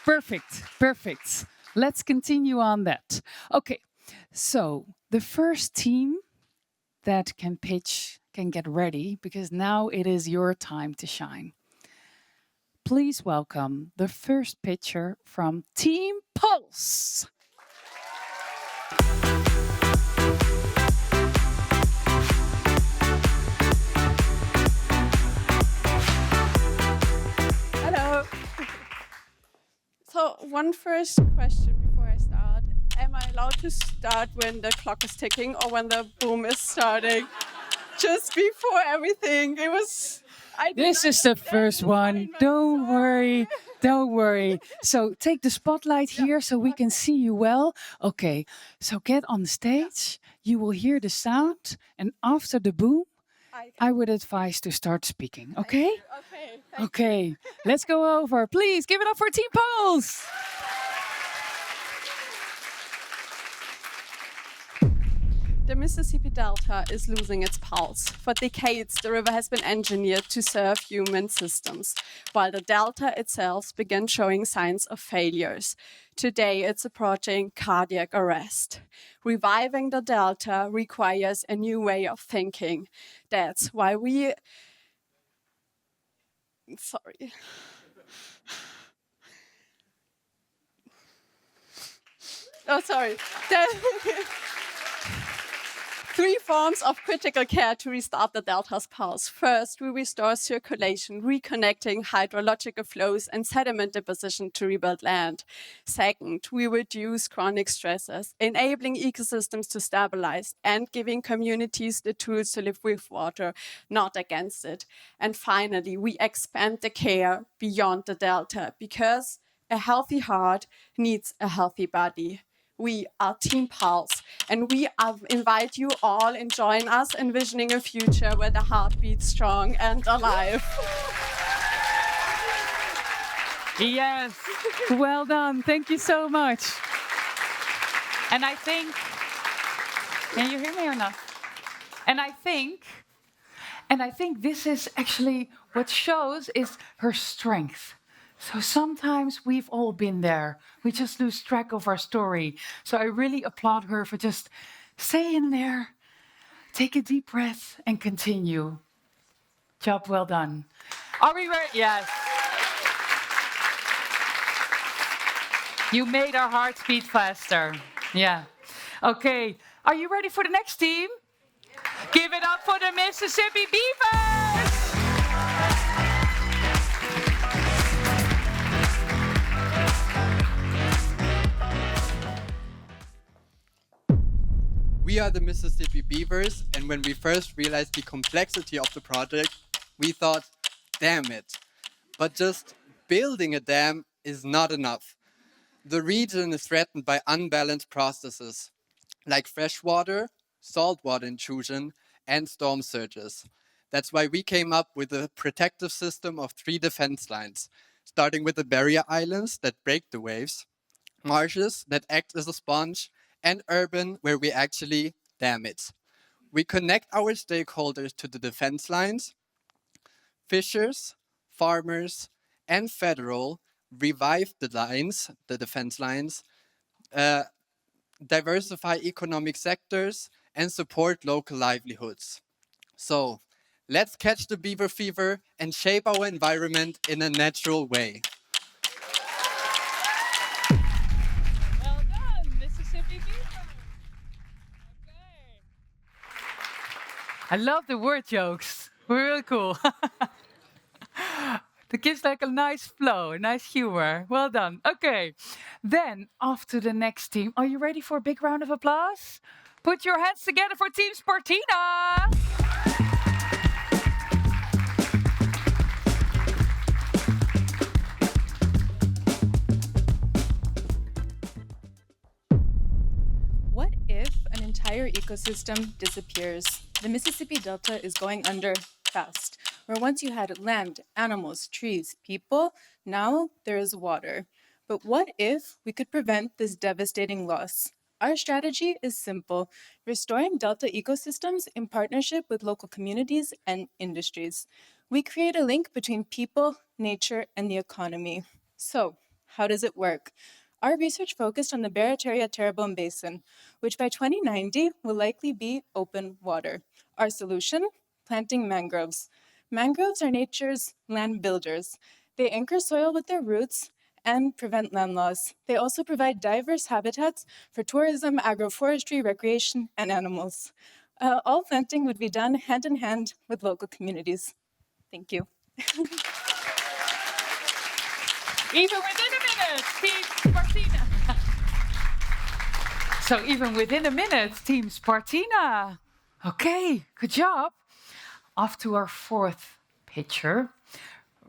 Perfect. Let's continue on that. Okay, so the first team that can pitch can get ready because now it is your time to shine. Please welcome the first pitcher from Team Pulse. Hello. So one first question before I start. Am I allowed to start when the clock is ticking or when the boom is starting? Just before everything. This is the first one. Don't worry. So take the spotlight here so we can see you well. Okay, so get on stage. You will hear the sound. And after the boom, I would advise to start speaking. Okay? Okay. Let's go over. Please give it up for Team Pulse. The Mississippi Delta is losing its pulse. For decades, the river has been engineered to serve human systems, while the delta itself began showing signs of failures. Today, it's approaching cardiac arrest. Reviving the delta requires a new way of thinking. That's why we... Sorry. 3 forms of critical care to restart the delta's pulse. First, we restore circulation, reconnecting hydrological flows and sediment deposition to rebuild land. Second, we reduce chronic stresses, enabling ecosystems to stabilize and giving communities the tools to live with water, not against it. And finally, we expand the care beyond the delta because a healthy heart needs a healthy body. We are Team Pulse, and we invite you all and join us envisioning a future where the heart beats strong and alive. Yes, well done. Thank you so much. And I think, can you hear me or not? And I think this is actually what shows is her strength. So sometimes we've all been there. We just lose track of our story. So I really applaud her for just staying there, take a deep breath, and continue. Job well done. Are we ready? Yes. You made our hearts beat faster. Yeah. Okay. Are you ready for the next team? Give it up for the Mississippi Beavers! We are the Mississippi Beavers, and when we first realized the complexity of the project, we thought, damn it. But just building a dam is not enough. The region is threatened by unbalanced processes like freshwater, saltwater intrusion, and storm surges. That's why we came up with a protective system of 3 defense lines, starting with the barrier islands that break the waves, marshes that act as a sponge, and urban where we actually dam it. We connect our stakeholders to the defense lines. Fishers, farmers, and federal revive the lines, the defense lines, diversify economic sectors, and support local livelihoods. So let's catch the beaver fever and shape our environment in a natural way. Well done, Mississippi Beaver. Okay. I love the word jokes. Really cool. That gives like a nice flow, a nice humor. Well done. Okay. Then, off to the next team. Are you ready for a big round of applause? Put your hands together for Team Spartina. What if an entire ecosystem disappears? The Mississippi Delta is going under fast. Where once you had land, animals, trees, people, now there is water. But what if we could prevent this devastating loss? Our strategy is simple: restoring Delta ecosystems in partnership with local communities and industries. We create a link between people, nature, and the economy. So, how does it work? Our research focused on the Barataria-Terrebonne Basin, which by 2090 will likely be open water. Our solution? Planting mangroves. Mangroves are nature's land builders. They anchor soil with their roots and prevent land loss. They also provide diverse habitats for tourism, agroforestry, recreation, and animals. All planting would be done hand in hand with local communities. Thank you. Even within a minute, Team Spartina. So even within a minute, Team Spartina. Okay, good job. Off to our 4th picture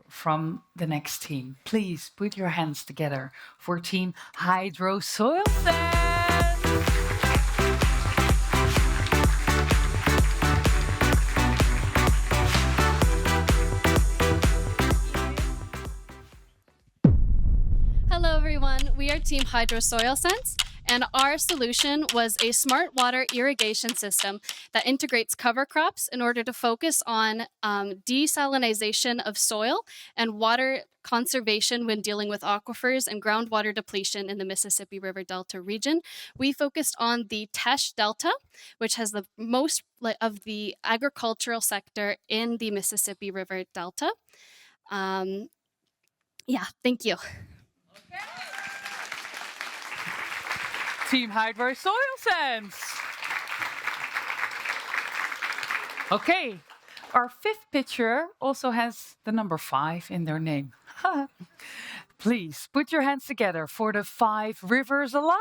from the next team. Please put your hands together for Team Hydro Soil Sense. Hello everyone, we are Team Hydro Soil Sense, and our solution was a smart water irrigation system that integrates cover crops in order to focus on desalinization of soil and water conservation when dealing with aquifers and groundwater depletion in the Mississippi River Delta region. We focused on the Teche Delta, which has the most of the agricultural sector in the Mississippi River Delta. Yeah, thank you. Team Hydro Soil Sense. Okay, our fifth picture also has the number 5 in their name. Please put your hands together for the 5 Rivers Alliance.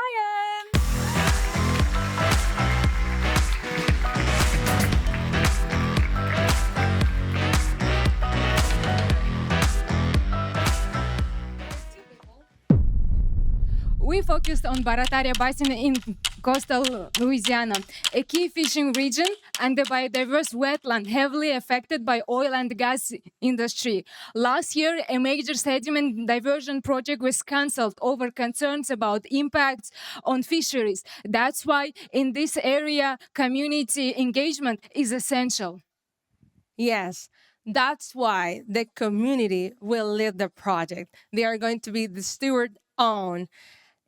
We focused on Barataria Basin in coastal Louisiana, a key fishing region and a biodiverse wetland heavily affected by oil and gas industry. Last year, a major sediment diversion project was cancelled over concerns about impacts on fisheries. That's why in this area, community engagement is essential. Yes, that's why the community will lead the project. They are going to be the steward on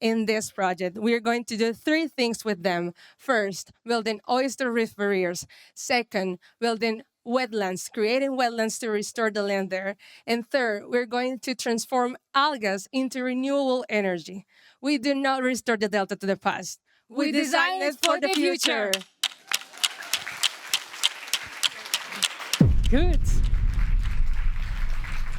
in this project. We are going to do 3 things with them. First, building oyster reef barriers. Second, building wetlands, creating wetlands to restore the land there. And third, we're going to transform algae into renewable energy. We do not restore the delta to the past. We design it for the future. Good.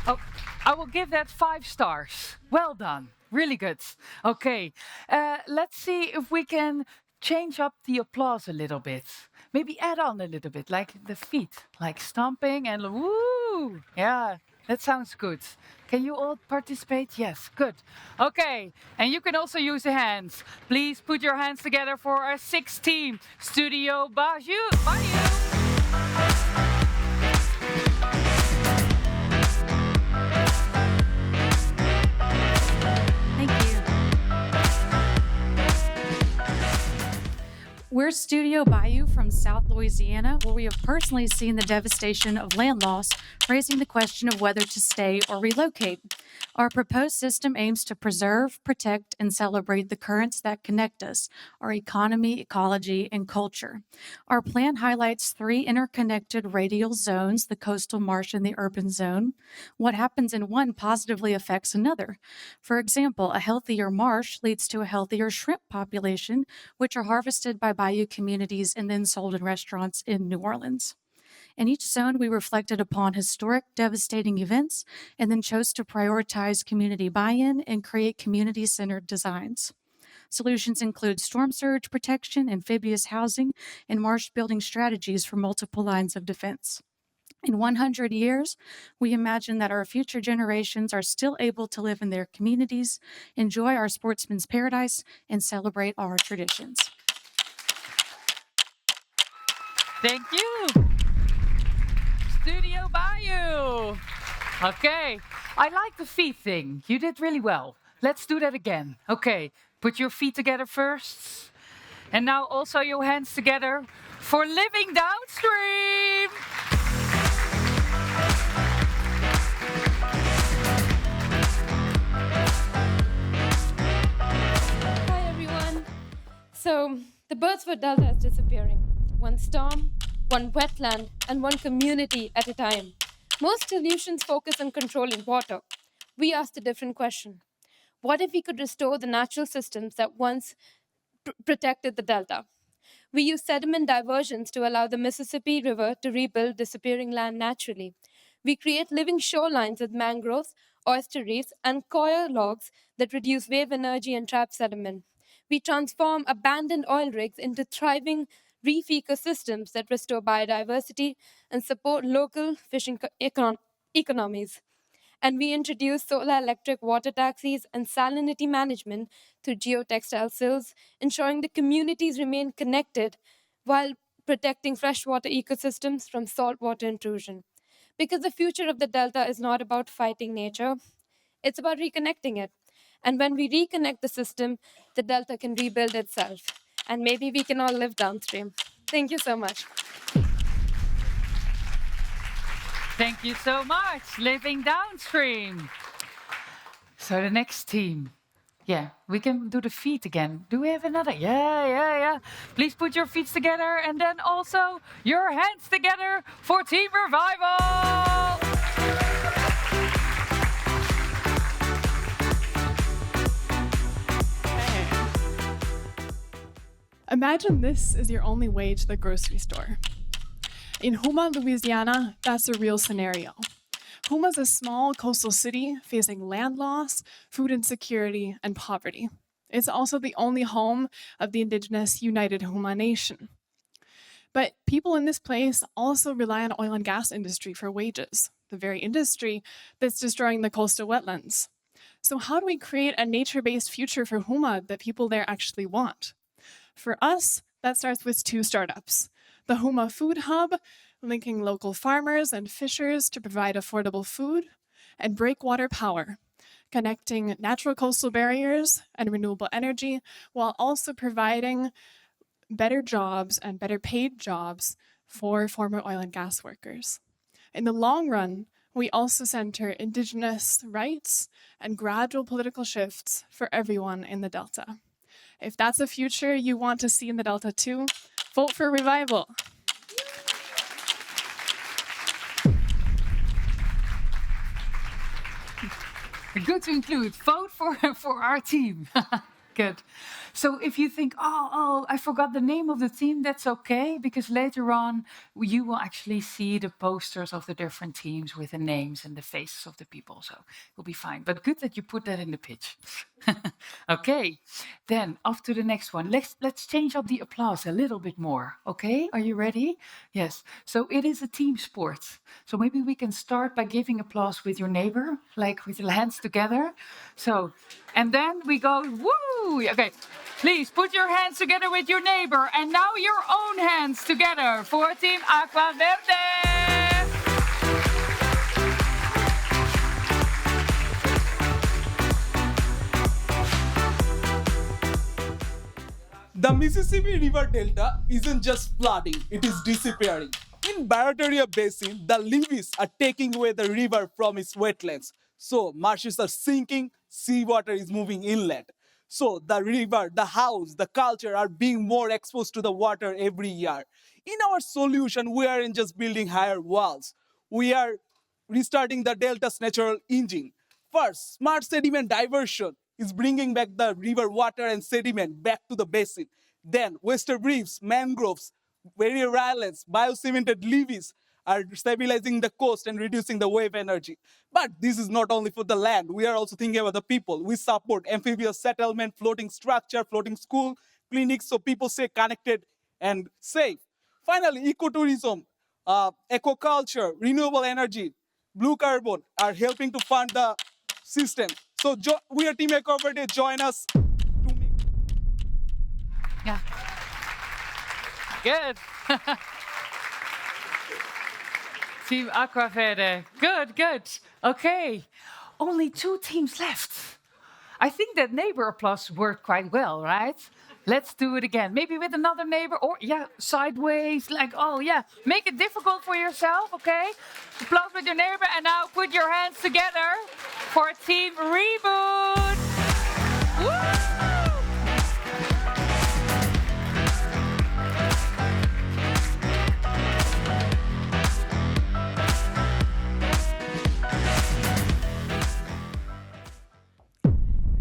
Oh, I will give that 5 stars. Well done. Really good. Okay, let's see if we can change up the applause a little bit. Maybe add on a little bit, like the feet, like stomping and woo. Yeah, that sounds good. Can you all participate? Yes, good. Okay, and you can also use the hands. Please put your hands together for our 6th team, Studio Bayou. We're Studio Bayou from South Louisiana, where we have personally seen the devastation of land loss, raising the question of whether to stay or relocate. Our proposed system aims to preserve, protect, and celebrate the currents that connect us, our economy, ecology, and culture. Our plan highlights 3 interconnected radial zones, the coastal marsh and the urban zone. What happens in one positively affects another. For example, a healthier marsh leads to a healthier shrimp population, which are harvested by Bayou communities and then sold in restaurants in New Orleans. In each zone, we reflected upon historic, devastating events and then chose to prioritize community buy-in and create community-centered designs. Solutions include storm surge protection, amphibious housing, and marsh building strategies for multiple lines of defense. In 100 years, we imagine that our future generations are still able to live in their communities, enjoy our sportsman's paradise, and celebrate our traditions. Thank you. Studio Bayou. Okay, I like the feet thing. You did really well. Let's do that again. Okay, put your feet together first. And now also your hands together for living downstream. Hi everyone. So the Birdsford Delta is disappearing. One storm, one wetland, and one community at a time. Most solutions focus on controlling water. We asked a different question. What if we could restore the natural systems that once protected the delta? We used sediment diversions to allow the Mississippi River to rebuild disappearing land naturally. We create living shorelines with mangroves, oyster reefs, and coir logs that reduce wave energy and trap sediment. We transform abandoned oil rigs into thriving reef ecosystems that restore biodiversity and support local fishing economies. And we introduce solar electric water taxis and salinity management through geotextile sills, ensuring the communities remain connected while protecting freshwater ecosystems from saltwater intrusion. Because the future of the Delta is not about fighting nature, it's about reconnecting it. And when we reconnect the system, the Delta can rebuild itself. And maybe we can all live downstream. Thank you so much. Thank you so much, living downstream. So the next team. Yeah, we can do the feet again. Do we have another? Yeah. Please put your feet together and then also your hands together for Team Revival. Imagine this is your only way to the grocery store. In Houma, Louisiana, that's a real scenario. Houma is a small coastal city facing land loss, food insecurity, and poverty. It's also the only home of the indigenous United Houma Nation. But people in this place also rely on oil and gas industry for wages, the very industry that's destroying the coastal wetlands. So how do we create a nature-based future for Houma that people there actually want? For us, that starts with 2 startups. The Houma Food Hub, linking local farmers and fishers to provide affordable food, and Breakwater Power, connecting natural coastal barriers and renewable energy while also providing better jobs and better paid jobs for former oil and gas workers. In the long run, we also center Indigenous rights and gradual political shifts for everyone in the Delta. If that's a future you want to see in the Delta too, vote for revival. Good to include. Vote for our team. Good. So if you think, oh, I forgot the name of the team, that's okay, because later on you will actually see the posters of the different teams with the names and the faces of the people. So it will be fine. But good that you put that in the pitch. Okay, then off to the next one. Let's change up the applause a little bit more. Okay, are you ready? Yes. So it is a team sport. So maybe we can start by giving applause with your neighbor, like with your hands together. So, and then we go, woo! Okay, please put your hands together with your neighbor, and now your own hands together for Team Aqua Verde. The Mississippi River Delta isn't just flooding, it is disappearing. In Barataria Basin, the levees are taking away the river from its wetlands. So marshes are sinking, seawater is moving inland. So the river, the house, the culture are being more exposed to the water every year. In our solution, we aren't just building higher walls. We are restarting the delta's natural engine. First, smart sediment diversion is bringing back the river water and sediment back to the basin. Then, western reefs, mangroves, barrier islands, biocemented levees are stabilizing the coast and reducing the wave energy. But this is not only for the land, we are also thinking about the people. We support amphibious settlement, floating structure, floating school, clinics, so people stay connected and safe. Finally, ecotourism, ecoculture, renewable energy, blue carbon are helping to fund the system. So we are Team Aqua Verde, join us. Yeah. Good. Team Aqua Verde. Good, good. Okay. Only 2 teams left. I think that neighbor applause worked quite well, right? Let's do it again. Maybe with another neighbor, or yeah, sideways, like, oh yeah. Make it difficult for yourself, okay? Applause with your neighbor, and now put your hands together for Team Reboot. Woo!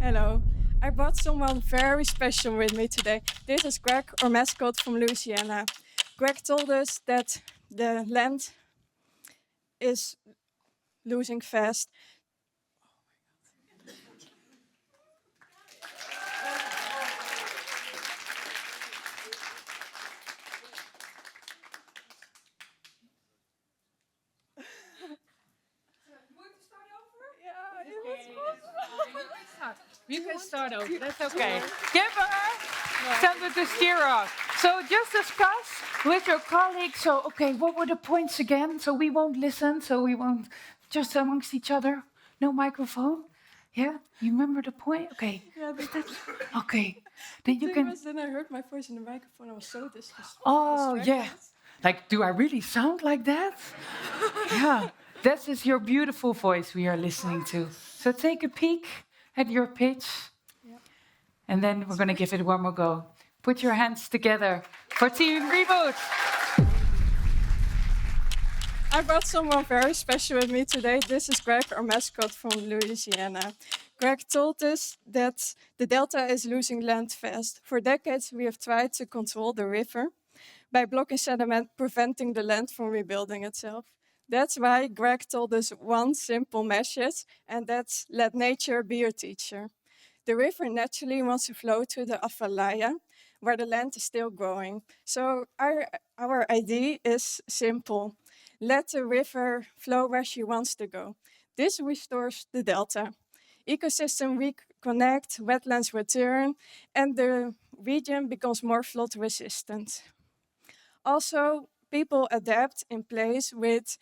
Hello. I brought someone very special with me today. This is Greg, our mascot from Louisiana. Greg told us that the land is losing fast. You can start over. That's okay. Give her something to steer off. So just discuss with your colleagues. So, okay, what were the points again? So we won't listen. So we won't just amongst each other. No microphone. Yeah, you remember the point? Okay. Yeah, Okay. Then you can. Then I heard my voice in the microphone. I was so distracted. Oh yeah. Like, do I really sound like that? Yeah. That is your beautiful voice we are listening to. So take a peek at your pitch. Yep. And then we're going to give it one more go. Put your hands together for Team Reboot. I brought someone very special with me today. This is Greg, our mascot from Louisiana. Greg told us that the Delta is losing land fast. For decades, we have tried to control the river, by blocking sediment, preventing the land from rebuilding itself. That's why Greg told us one simple message, and that's let nature be your teacher. The river naturally wants to flow to the Afalaya, where the land is still growing. So our idea is simple. Let the river flow where she wants to go. This restores the delta. Ecosystem reconnect, wetlands return, and the region becomes more flood resistant. Also, people adapt in place with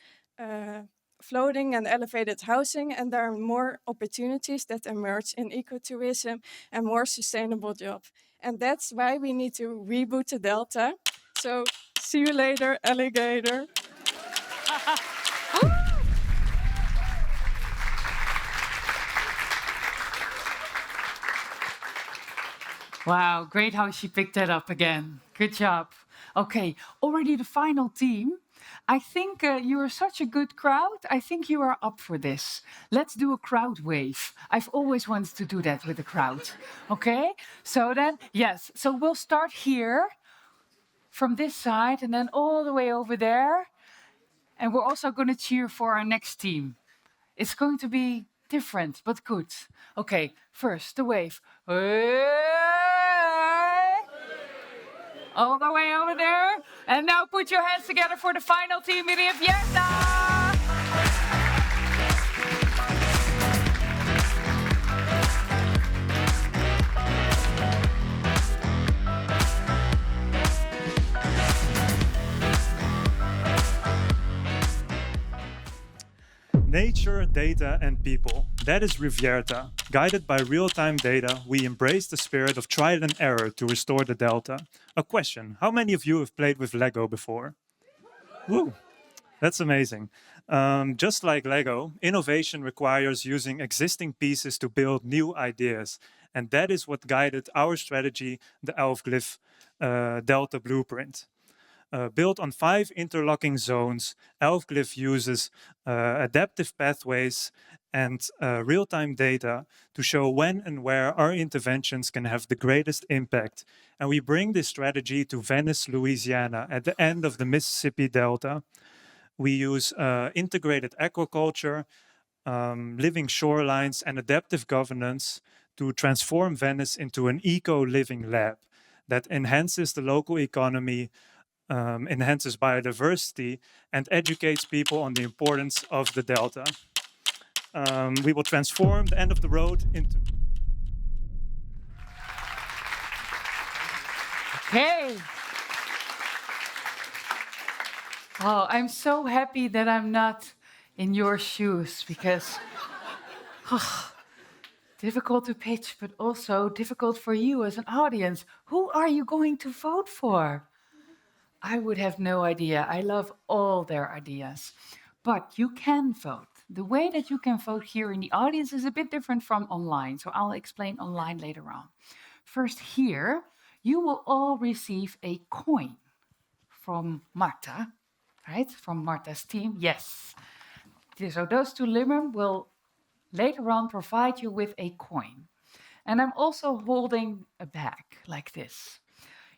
floating and elevated housing, and there are more opportunities that emerge in ecotourism and more sustainable jobs. And that's why we need to reboot the Delta. So see you later, alligator. Wow, great how she picked that up again. Good job. Okay, already the final team. I think you are such a good crowd. I think you are up for this. Let's do a crowd wave. I've always wanted to do that with a crowd. Okay, so then, yes, so we'll start here from this side and then all the way over there. And we're also going to cheer for our next team. It's going to be different, but good. Okay, first, the wave. All the way over there. And now put your hands together for the final team, NBF. Nature, data, and people. That is Rivierta. Guided by real-time data, we embrace the spirit of trial and error to restore the delta. A question, how many of you have played with Lego before? Woo, that's amazing. Just like Lego, innovation requires using existing pieces to build new ideas. And that is what guided our strategy, the Elfglyph Delta Blueprint. Built on 5 interlocking zones, Elfglyph uses adaptive pathways and real-time data to show when and where our interventions can have the greatest impact. And we bring this strategy to Venice, Louisiana, at the end of the Mississippi Delta. We use integrated aquaculture, living shorelines, and adaptive governance to transform Venice into an eco-living lab that enhances the local economy, enhances biodiversity, and educates people on the importance of the delta. We will transform the end of the road into... Okay. Oh, I'm so happy that I'm not in your shoes because difficult to pitch, but also difficult for you as an audience. Who are you going to vote for? I would have no idea. I love all their ideas. But you can vote. The way that you can vote here in the audience is a bit different from online, so I'll explain online later on. First, here, you will all receive a coin from Marta, right? From Marta's team, yes. So those 2 women will later on provide you with a coin. And I'm also holding a bag like this.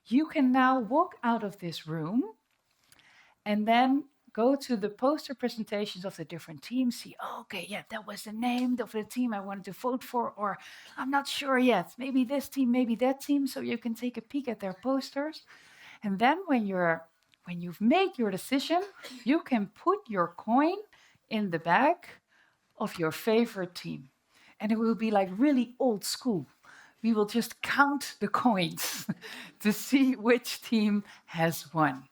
You can now walk out of this room and then go to the poster presentations of the different teams, see, oh, okay, yeah, that was the name of the team I wanted to vote for, or I'm not sure yet, maybe this team, maybe that team, so you can take a peek at their posters. And then when you've made your decision, you can put your coin in the bag of your favorite team. And it will be like really old school. We will just count the coins to see which team has won.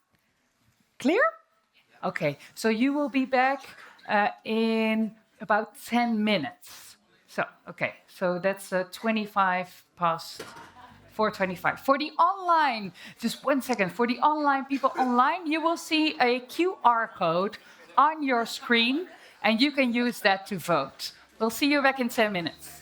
Clear? Okay, so you will be back in about 10 minutes. So, okay, so that's 25 past 4:25. For the online, just 1 second, for the online people online, you will see a QR code on your screen, and you can use that to vote. We'll see you back in 10 minutes.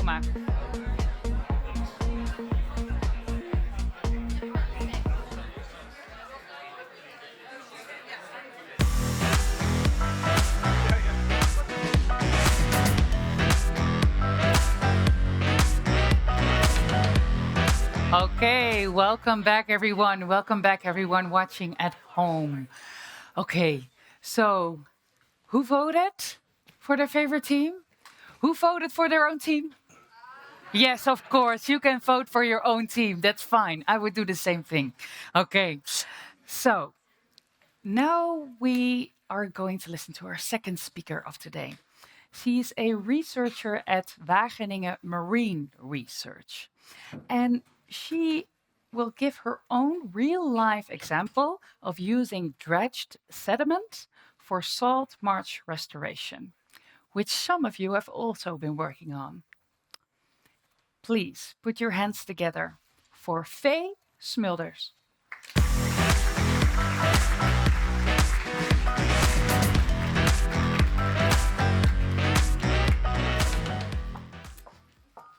maken. Okay, welcome back, everyone. Welcome back, everyone watching at home. Okay, so who voted for their favorite team? Who voted for their own team? Yes, of course, you can vote for your own team. That's fine. I would do the same thing. Okay, so now we are going to listen to our second speaker of today. She is a researcher at Wageningen Marine Research. And she will give her own real life example of using dredged sediment for salt marsh restoration, which some of you have also been working on. Please put your hands together for Faye Smulders.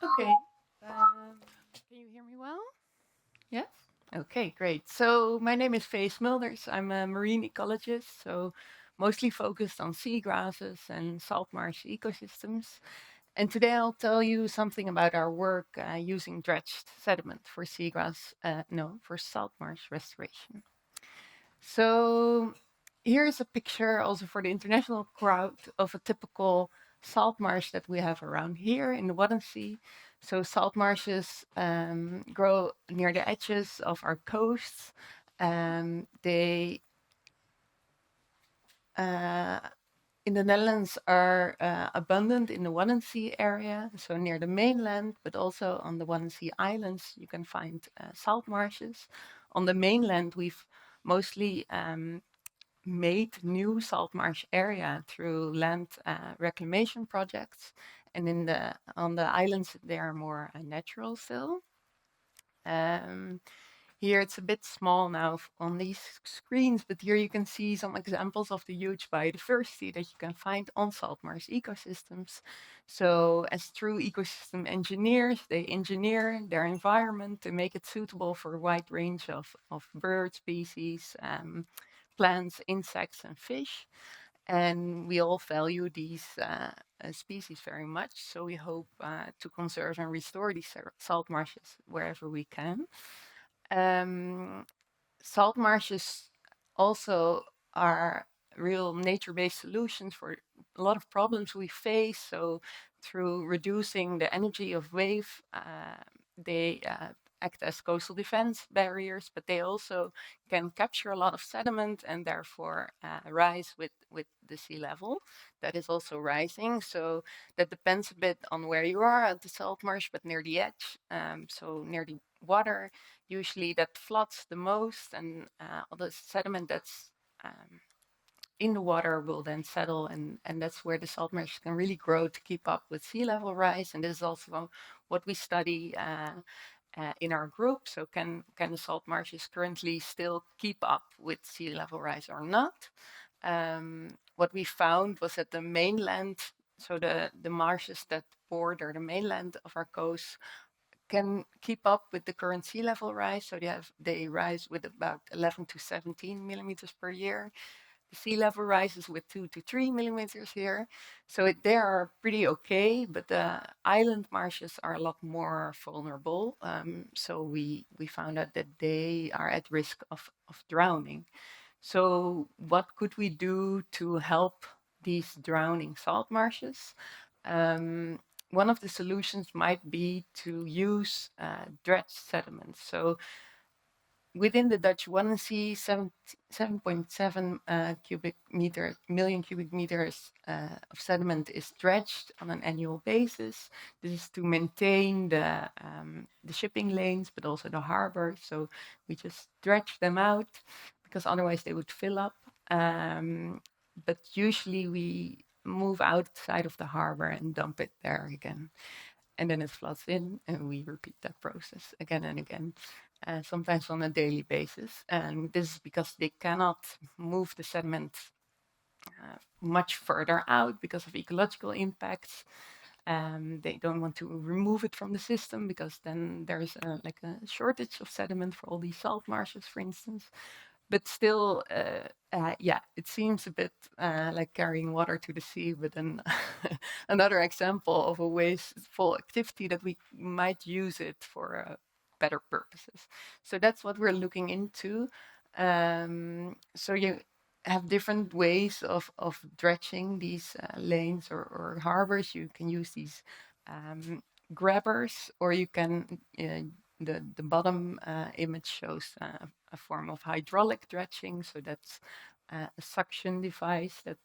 Okay. Can you hear me well? Yes? Okay, great. So my name is Faye Smulders. I'm a marine ecologist, so mostly focused on seagrasses and salt marsh ecosystems. And today I'll tell you something about our work using dredged sediment for for salt marsh restoration. So here's a picture also for the international crowd of a typical salt marsh that we have around here in the Wadden Sea. So salt marshes grow near the edges of our coasts. They in the Netherlands are abundant in the Wadden Sea area, so near the mainland, but also on the Wadden Sea islands you can find salt marshes. On the mainland we've mostly made new salt marsh area through land reclamation projects, and on the islands they are more natural still. Here it's a bit small now on these screens, but here you can see some examples of the huge biodiversity that you can find on salt marsh ecosystems. So as true ecosystem engineers, they engineer their environment to make it suitable for a wide range of bird species, plants, insects, and fish. And we all value these species very much, so we hope to conserve and restore these salt marshes wherever we can. Salt marshes also are real nature-based solutions for a lot of problems we face. So through reducing the energy of wave, they act as coastal defense barriers, but they also can capture a lot of sediment and therefore rise with the sea level. That is also rising. So that depends a bit on where you are at the salt marsh, but near the edge, so near the water, usually that floods the most, and all the sediment that's in the water will then settle, and that's where the salt marsh can really grow to keep up with sea level rise. And this is also what we study in our group. So can the salt marshes currently still keep up with sea level rise or not? What we found was that the mainland, so the marshes that border the mainland of our coast, can keep up with the current sea level rise. So they rise with about 11 to 17 millimeters per year. The sea level rises with 2 to 3 millimeters here. So they are pretty okay, but the island marshes are a lot more vulnerable. So we found out that they are at risk of drowning. So what could we do to help these drowning salt marshes? One of the solutions might be to use dredged sediments. So within the Dutch Wadden Sea, 7.7 million cubic meters of sediment is dredged on an annual basis. This is to maintain the shipping lanes, but also the harbor. So we just dredge them out because otherwise they would fill up. But usually we move outside of the harbor and dump it there again. And then it floods in, and we repeat that process again and again, sometimes on a daily basis. And this is because they cannot move the sediment much further out because of ecological impacts. They don't want to remove it from the system because then there's like a shortage of sediment for all these salt marshes, for instance. But still, yeah, it seems a bit like carrying water to the sea. But then another example of a wasteful activity that we might use it for better purposes. So that's what we're looking into. So you have different ways of dredging these lanes or harbors. You can use these grabbers, or you can, the bottom image shows a form of hydraulic dredging. So that's a suction device that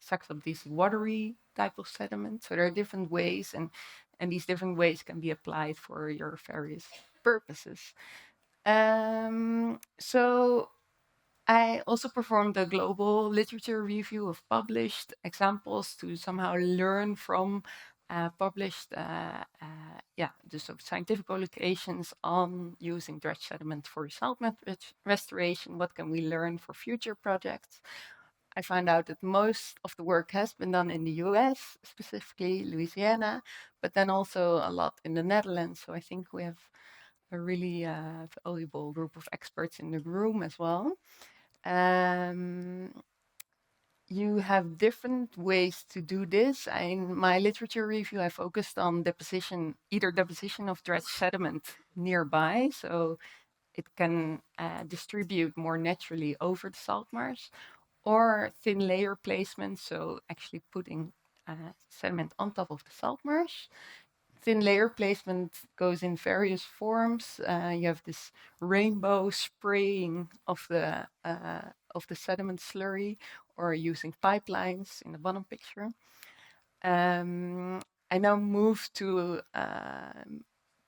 sucks up these watery type of sediment. So there are different ways, and these different ways can be applied for your various purposes. So I also performed a global literature review of published examples to somehow learn from published just of scientific publications on using dredge sediment for saltmat restoration. What can we learn for future projects? I found out that most of the work has been done in the US, specifically Louisiana, but then also a lot in the Netherlands. So I think we have a really valuable group of experts in the room as well. You have different ways to do this. In my literature review, I focused on either deposition of dredge sediment nearby, so it can distribute more naturally over the salt marsh, or thin layer placement, so actually putting sediment on top of the salt marsh. Thin layer placement goes in various forms. You have this rainbow spraying of the sediment slurry, or using pipelines in the bottom picture. I now move to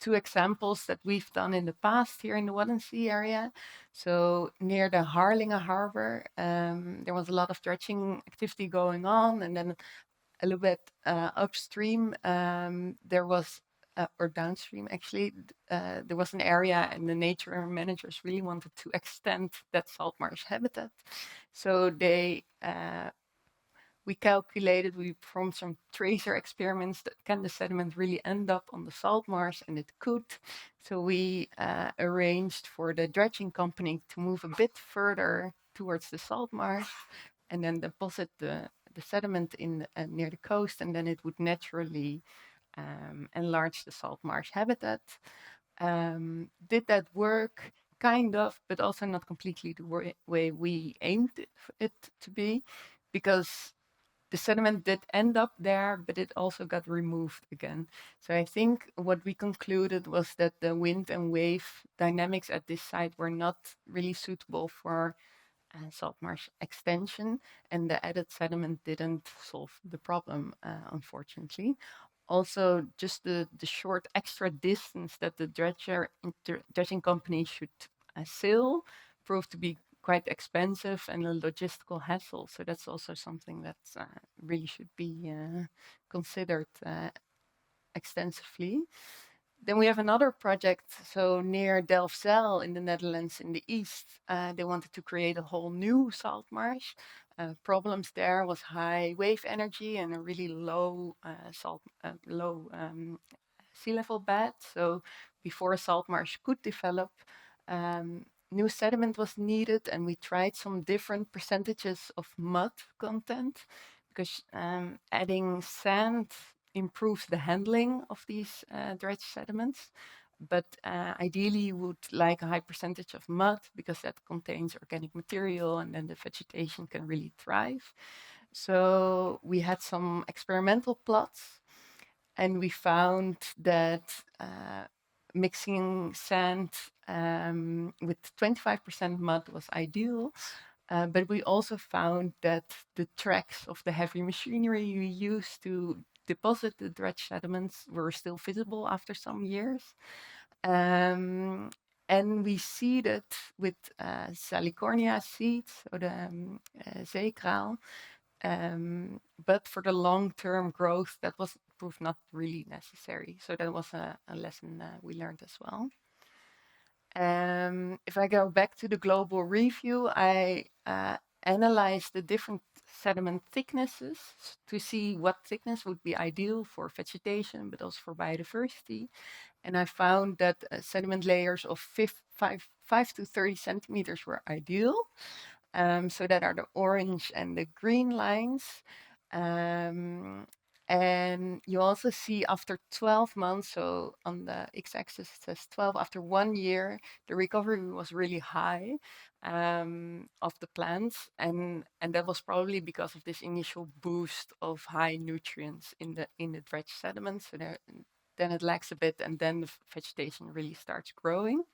two examples that we've done in the past here in the Waddenzee area. So near the Harlingen Harbor, there was a lot of dredging activity going on, and then a little bit upstream, there was, or downstream actually, there was an area, and the nature managers really wanted to extend that salt marsh habitat. So we calculated, we performed some tracer experiments that can the sediment really end up on the salt marsh, and it could. So we arranged for the dredging company to move a bit further towards the salt marsh and then deposit the sediment in near the coast, and then it would naturally enlarge the salt marsh habitat. Did that work? Kind of, but also not completely the way we aimed it to be, because the sediment did end up there, but it also got removed again. So I think what we concluded was that the wind and wave dynamics at this site were not really suitable for salt marsh extension, and the added sediment didn't solve the problem, unfortunately. Also, just the short extra distance that the dredging company should sail proved to be quite expensive and a logistical hassle. So that's also something that really should be considered extensively. Then we have another project, so near Delfzijl in the Netherlands in the east, they wanted to create a whole new salt marsh. Problems there was high wave energy and a really low sea level bed. So before a salt marsh could develop, new sediment was needed, and we tried some different percentages of mud content, because adding sand improves the handling of these dredge sediments. But ideally, you would like a high percentage of mud, because that contains organic material, and then the vegetation can really thrive. So we had some experimental plots, and we found that mixing sand with 25% mud was ideal. But we also found that the tracks of the heavy machinery we used to deposit the dredge sediments were still visible after some years. And we seeded with Salicornia seeds, so the zeekraal. But for the long-term growth, that was proved not really necessary. So that was a lesson we learned as well. If I go back to the global review, I analyzed the different sediment thicknesses to see what thickness would be ideal for vegetation, but also for biodiversity. And I found that sediment layers of 5 to 30 centimeters were ideal. So that are the orange and the green lines. And you also see after 12 months, so on the x-axis it says 12, after 1 year, the recovery was really high of the plants. And that was probably because of this initial boost of high nutrients in the dredge sediment. So then it lacks a bit, and then the vegetation really starts growing.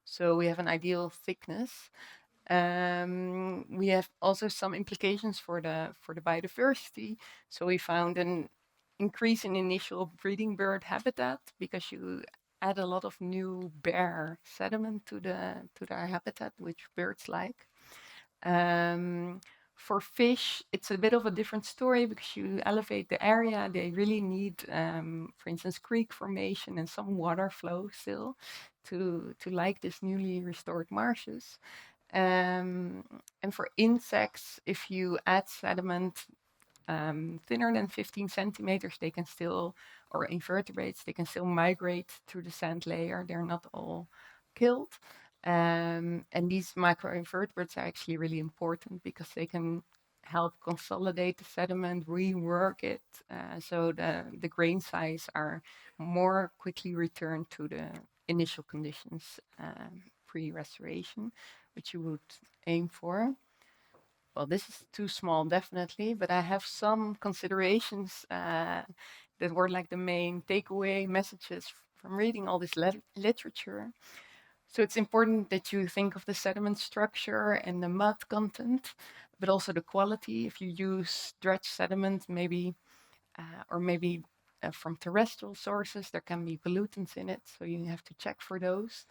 So we have an ideal thickness. We have also some implications for the biodiversity. So we found an increase in initial breeding bird habitat because you add a lot of new bare sediment to their habitat, which birds like. For fish, it's a bit of a different story because you elevate the area. They really need, for instance, creek formation and some water flow still to like this newly restored marshes. And for insects, if you add sediment thinner than 15 centimeters, they can still, or invertebrates, they can still migrate through the sand layer. They're not all killed. And these microinvertebrates are actually really important because they can help consolidate the sediment, rework it, so the grain size are more quickly returned to the initial conditions pre-restoration, which you would aim for. Well, this is too small, definitely, but I have some considerations that were like the main takeaway messages from reading all this literature. So it's important that you think of the sediment structure and the mud content, but also the quality. If you use dredge sediment, maybe, or maybe from terrestrial sources, there can be pollutants in it, so you have to check for those.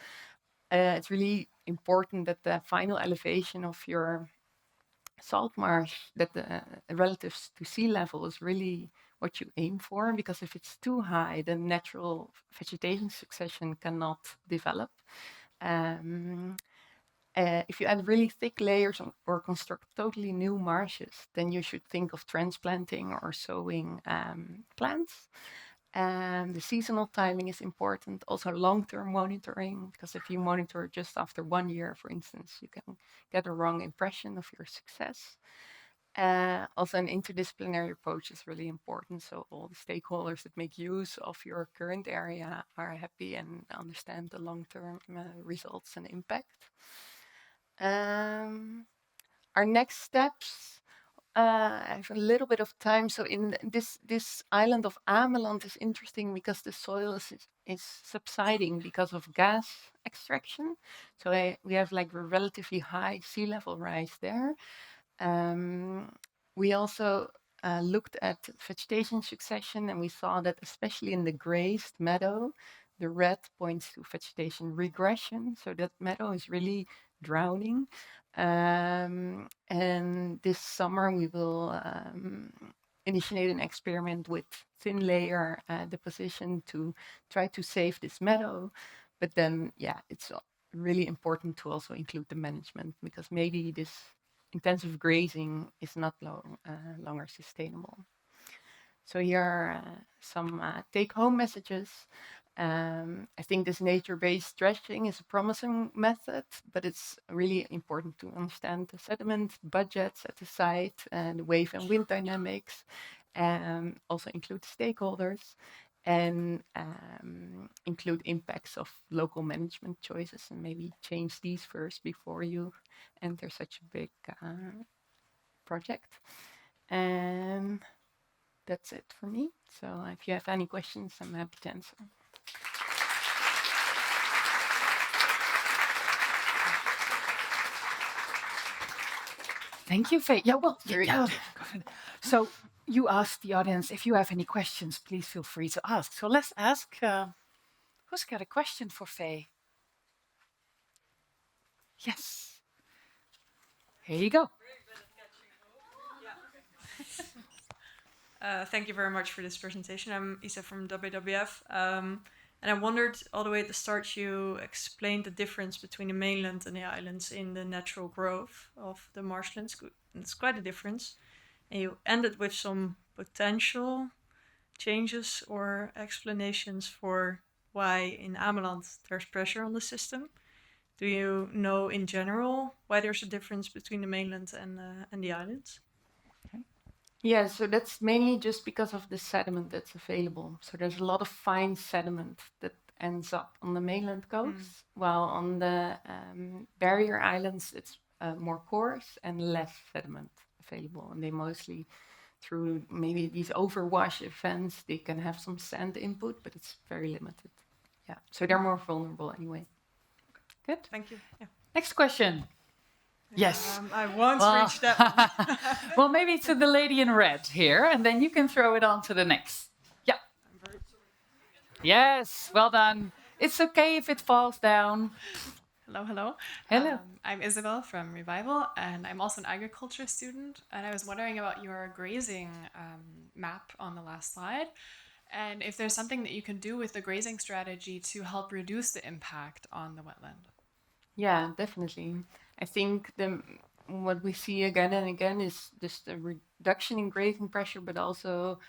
It's really important that the final elevation of your salt marsh, that the relative to sea level is really what you aim for, because if it's too high, then natural vegetation succession cannot develop. If you add really thick layers or construct totally new marshes, then you should think of transplanting or sowing plants. The seasonal timing is important. Also long-term monitoring, because if you monitor just after 1 year, for instance, you can get a wrong impression of your success. Also, an interdisciplinary approach is really important. So all the stakeholders that make use of your current area are happy and understand the long-term results and impact. Our next steps, I have a little bit of time. So in this island of Ameland is interesting because the soil is subsiding because of gas extraction. So we have like a relatively high sea level rise there. We also looked at vegetation succession, and we saw that especially in the grazed meadow, the red points to vegetation regression. So that meadow is really drowning. And this summer we will initiate an experiment with thin layer deposition to try to save this meadow. But then, yeah, it's really important to also include the management, because maybe this intensive grazing is not longer sustainable. So here are some take-home messages. I think this nature-based dredging is a promising method, but it's really important to understand the sediment budgets at the site and the wave and wind dynamics, and also include stakeholders, and include impacts of local management choices, and maybe change these first before you enter such a big project. And that's it for me. So if you have any questions, I'm happy to answer. Thank you, Faye. Yeah, well, yeah. So you asked the audience, if you have any questions, please feel free to ask. So let's ask, who's got a question for Faye? Yes. Here you go. Thank you very much for this presentation. I'm Isa from WWF. And I wondered, all the way at the start, you explained the difference between the mainland and the islands in the natural growth of the marshlands. It's quite a difference. And you ended with some potential changes or explanations for why in Ameland there's pressure on the system. Do you know in general why there's a difference between the mainland and the islands? Yeah, so that's mainly just because of the sediment that's available. So there's a lot of fine sediment that ends up on the mainland coast, while on the barrier islands it's more coarse and less sediment available. And they mostly, through maybe these overwash events, they can have some sand input, but it's very limited. Yeah, so they're more vulnerable anyway. Good. Thank you. Yeah. Next question. Yes. I won't reach that one. Well, maybe to the lady in red here, and then you can throw it on to the next. Yeah. Yes, well done. It's okay if it falls down. Hello, hello. Hello. I'm Isabel from Revival, and I'm also an agriculture student. And I was wondering about your grazing map on the last slide, and if there's something that you can do with the grazing strategy to help reduce the impact on the wetland. Yeah, definitely. I think what we see again and again is just a reduction in grazing pressure, but also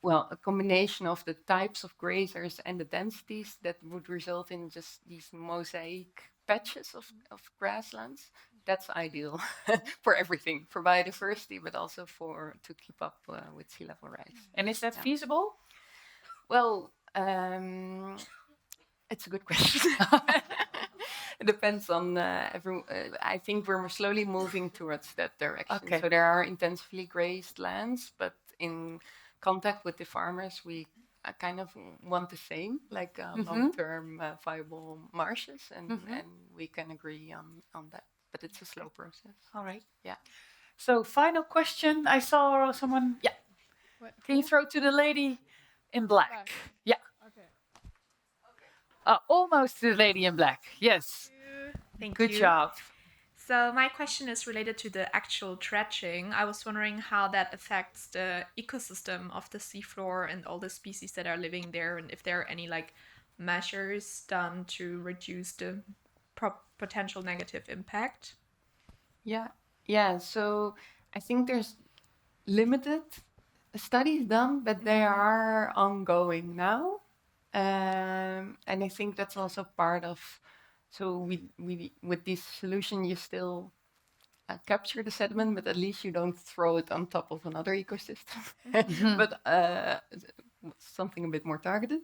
well, a combination of the types of grazers and the densities that would result in just these mosaic patches of grasslands. That's ideal for everything, for biodiversity, but also to keep up with sea level rise. And is that feasible? Well, it's a good question. It depends on I think we're slowly moving towards that direction. Okay. So there are intensively grazed lands, but in contact with the farmers, we kind of want the same, like long-term viable marshes, and we can agree on that. But it's a slow process. All right. Yeah. So final question. I saw someone. Yeah. Can you throw to the lady in black? Yeah. Almost to the lady in black. Yes. Thank Good you. job. So my question is related to the actual dredging. I was wondering how that affects the ecosystem of the seafloor and all the species that are living there, and if there are any like measures done to reduce the potential negative impact. Yeah. So I think there's limited studies done, but they are ongoing now. And I think that's also part of, so we with this solution you still capture the sediment, but at least you don't throw it on top of another ecosystem, but something a bit more targeted.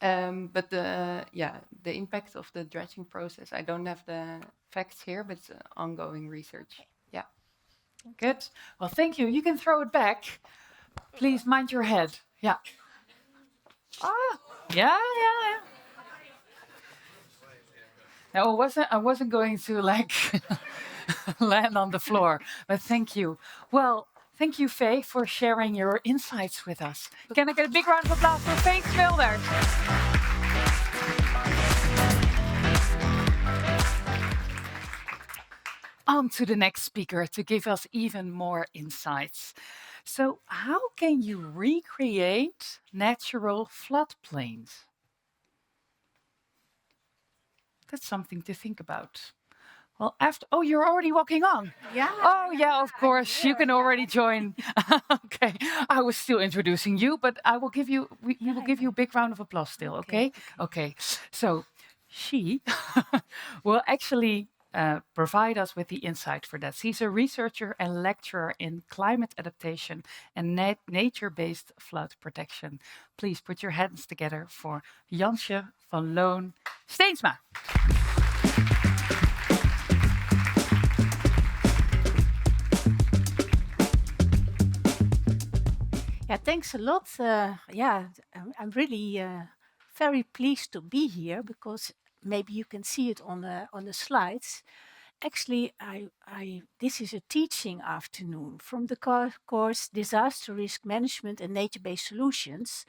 But the impact of the dredging process, I don't have the facts here, but it's ongoing research. Yeah. Good. Well, thank you. You can throw it back. Please mind your head. Yeah. Yeah. No, I wasn't going to like land on the floor, but thank you. Well, thank you, Faye, for sharing your insights with us. Can I get a big round of applause for Faye Smilder? On to the next speaker to give us even more insights. So, how can you recreate natural floodplains? That's something to think about. Well, you're already walking on. Yeah. Oh, yeah, of course. You can already join. Okay. I was still introducing you, but we will give you a big round of applause still, okay? Okay. So, she will actually provide us with the insight for that. She's a researcher and lecturer in climate adaptation and nature-based flood protection. Please put your hands together for Jansje van Loon Steensma. Yeah, thanks a lot. I'm really very pleased to be here because maybe you can see it on the slides. Actually, this is a teaching afternoon from the course Disaster Risk Management and Nature-Based Solutions.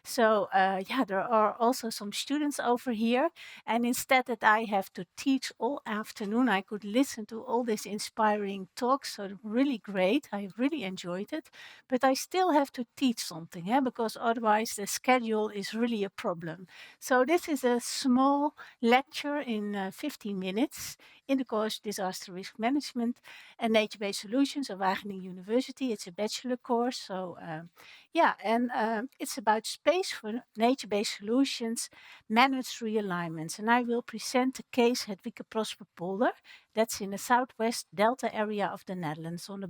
So there are also some students over here. And instead that I have to teach all afternoon, I could listen to all these inspiring talks. So really great. I really enjoyed it. But I still have to teach something, because otherwise the schedule is really a problem. So this is a small lecture in 15 minutes in the course Disaster Risk Management and Nature-Based Solutions of Wageningen University. It's a bachelor course. So it's about space for nature-based solutions, managed realignments. And I will present the case Hedwige Prosperpolder. That's in the southwest delta area of the Netherlands on the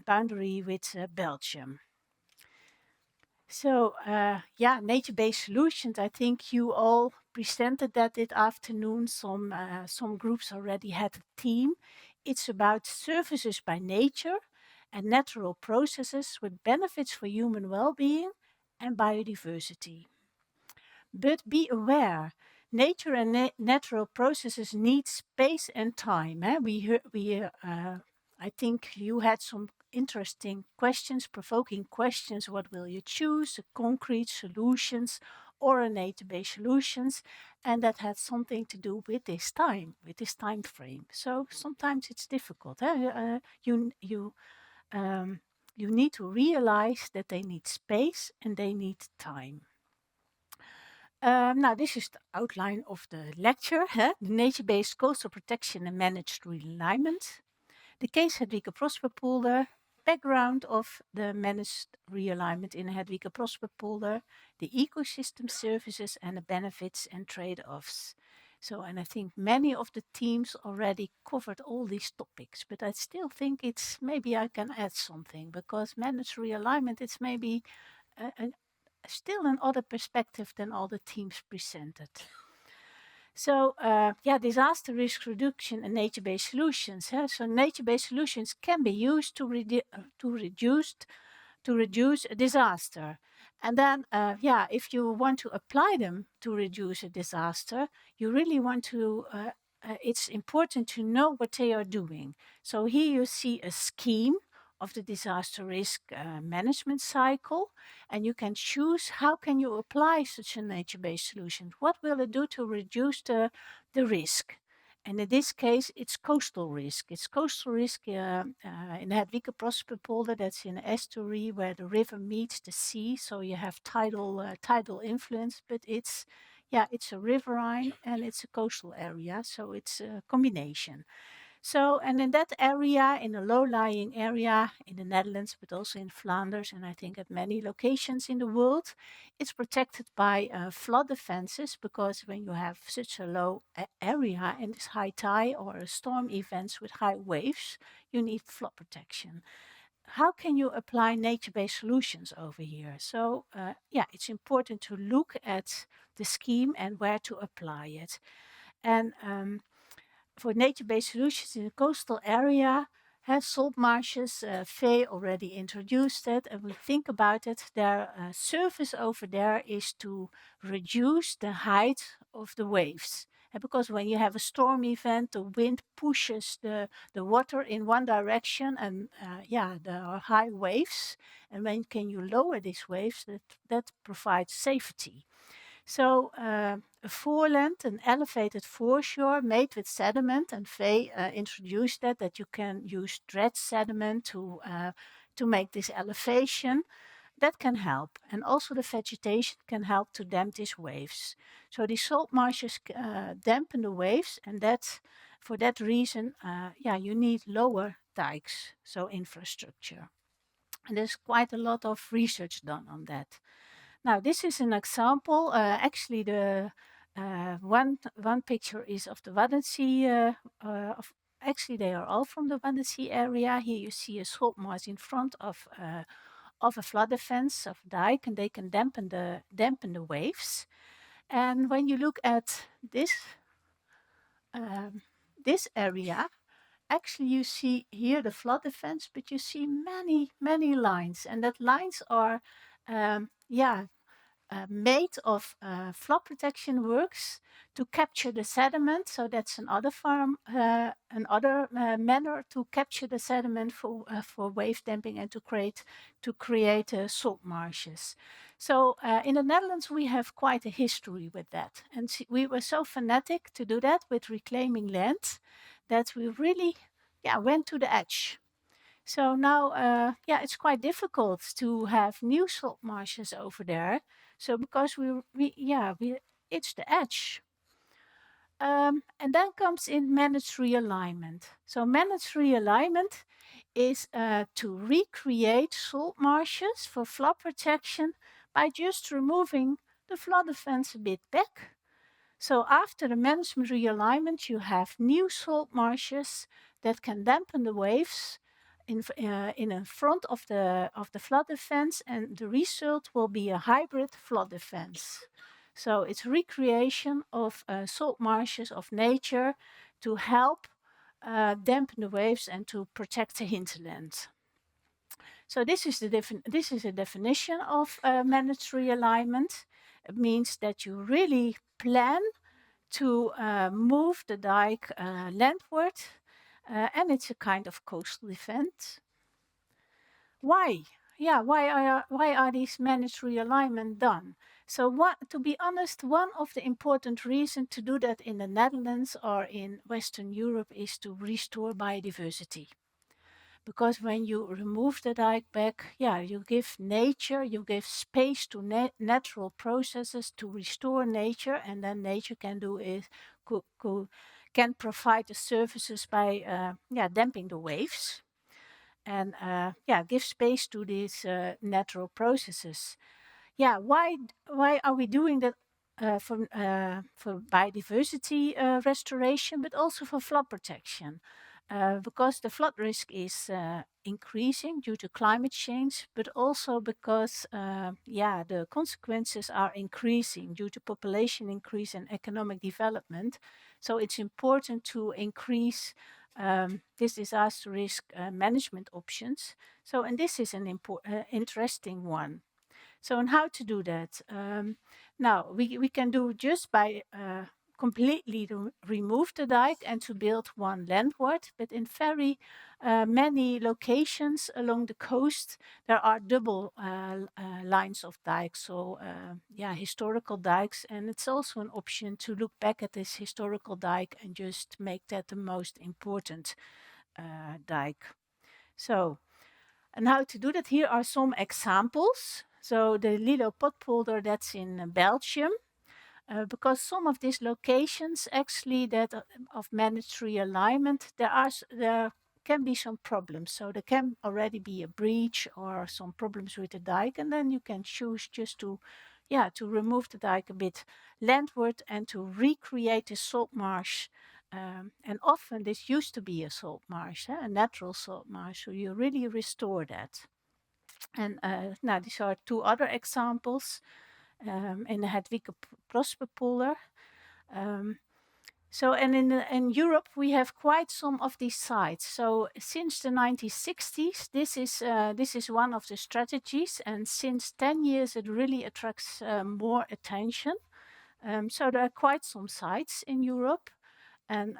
boundary with Belgium. So, nature-based solutions, I think you all presented that this afternoon. Some groups already had a theme. It's about services by nature and natural processes with benefits for human well-being and biodiversity. But be aware, nature and natural processes need space and time. I think you had some interesting questions, provoking questions. What will you choose? A concrete solutions or a nature-based solutions? And that had something to do with this time frame. So sometimes it's difficult. You need to realize that they need space and they need time. Now, this is the outline of the lecture, the nature-based coastal protection and managed realignment. The case Hedwige Prosperpolder, background of the managed realignment in Hedwige Prosperpolder, the ecosystem services and the benefits and trade-offs. So, and I think many of the teams already covered all these topics, but I still think it's maybe I can add something because managed realignment, it's maybe still another perspective than all the teams presented. So, disaster risk reduction and nature-based solutions. So, nature-based solutions can be used to reduce a disaster. And then, if you want to apply them to reduce a disaster, you really want to. It's important to know what they are doing. So here you see a scheme of the disaster risk management cycle, and you can choose how can you apply such a nature-based solution. What will it do to reduce the risk? And in this case, it's coastal risk. It's coastal risk in the Hedwige Prosperpolder, that's in an estuary where the river meets the sea, so you have tidal influence, but it's a riverine and it's a coastal area, so it's a combination. So, and in that area, in a low-lying area in the Netherlands, but also in Flanders, and I think at many locations in the world, it's protected by flood defenses, because when you have such a low area and it's high tide or storm events with high waves, you need flood protection. How can you apply nature-based solutions over here? So, it's important to look at the scheme and where to apply it. And for nature-based solutions in a coastal area, salt marshes, Faye already introduced it, and we think about it, their service over there is to reduce the height of the waves. And because when you have a storm event, the wind pushes the water in one direction, and there are high waves. And when can you lower these waves, that provides safety. So a foreland, an elevated foreshore made with sediment, and Faye introduced that you can use dredge sediment to make this elevation. That can help, and also the vegetation can help to dampen these waves. So these salt marshes dampen the waves, and for that reason, you need lower dikes, so infrastructure. And there's quite a lot of research done on that. Now, this is an example. Actually, the one picture is of the Waddenzee. Actually, they are all from the Waddenzee area. Here you see a salt marsh in front of a flood defense of dike, and they can dampen the waves. And when you look at this area, actually you see here the flood defense, but you see many lines, and that lines are made of flood protection works to capture the sediment. So that's another manner to capture the sediment for wave damping and to create salt marshes. So in the Netherlands we have quite a history with that, and we were so fanatic to do that with reclaiming land that we really went to the edge. So now, it's quite difficult to have new salt marshes over there. So because it's the edge. And then comes in managed realignment. So managed realignment is to recreate salt marshes for flood protection by just removing the flood defense a bit back. So after the management realignment, you have new salt marshes that can dampen the waves in front of the flood defense, and the result will be a hybrid flood defense. So it's recreation of salt marshes of nature to help dampen the waves and to protect the hinterland. So this is a definition of managed realignment. It means that you really plan to move the dike landward, and it's a kind of coastal event. Why? Yeah, why are these managed realignment done? So to be honest, one of the important reasons to do that in the Netherlands or in Western Europe is to restore biodiversity. Because when you remove the dike back, yeah, you give nature, you give space to natural processes to restore nature, and then nature can do is can provide the services by damping the waves, and give space to these natural processes. Yeah, why are we doing that? For biodiversity restoration, but also for flood protection. Because the flood risk is increasing due to climate change, but also because the consequences are increasing due to population increase and economic development. So it's important to increase this disaster risk management options. So, and this is an interesting one. So, and how to do that? Now, we can do just by completely remove the dike and to build one landward, but in very many locations along the coast, there are double lines of dikes, so historical dikes, and it's also an option to look back at this historical dike and just make that the most important dike. So, and how to do that? Here are some examples. So the Lilo Potpolder, that's in Belgium, because some of these locations actually that of managed realignment, there can be some problems. So there can already be a breach or some problems with the dike, and then you can choose just to remove the dike a bit landward and to recreate the salt marsh. And often this used to be a salt marsh, a natural salt marsh, so you really restore that. And now these are two other examples in the Hedwige Prosperpolder. So, and in Europe, we have quite some of these sites. So, since the 1960s, this is one of the strategies, and since 10 years, it really attracts more attention. So, there are quite some sites in Europe, and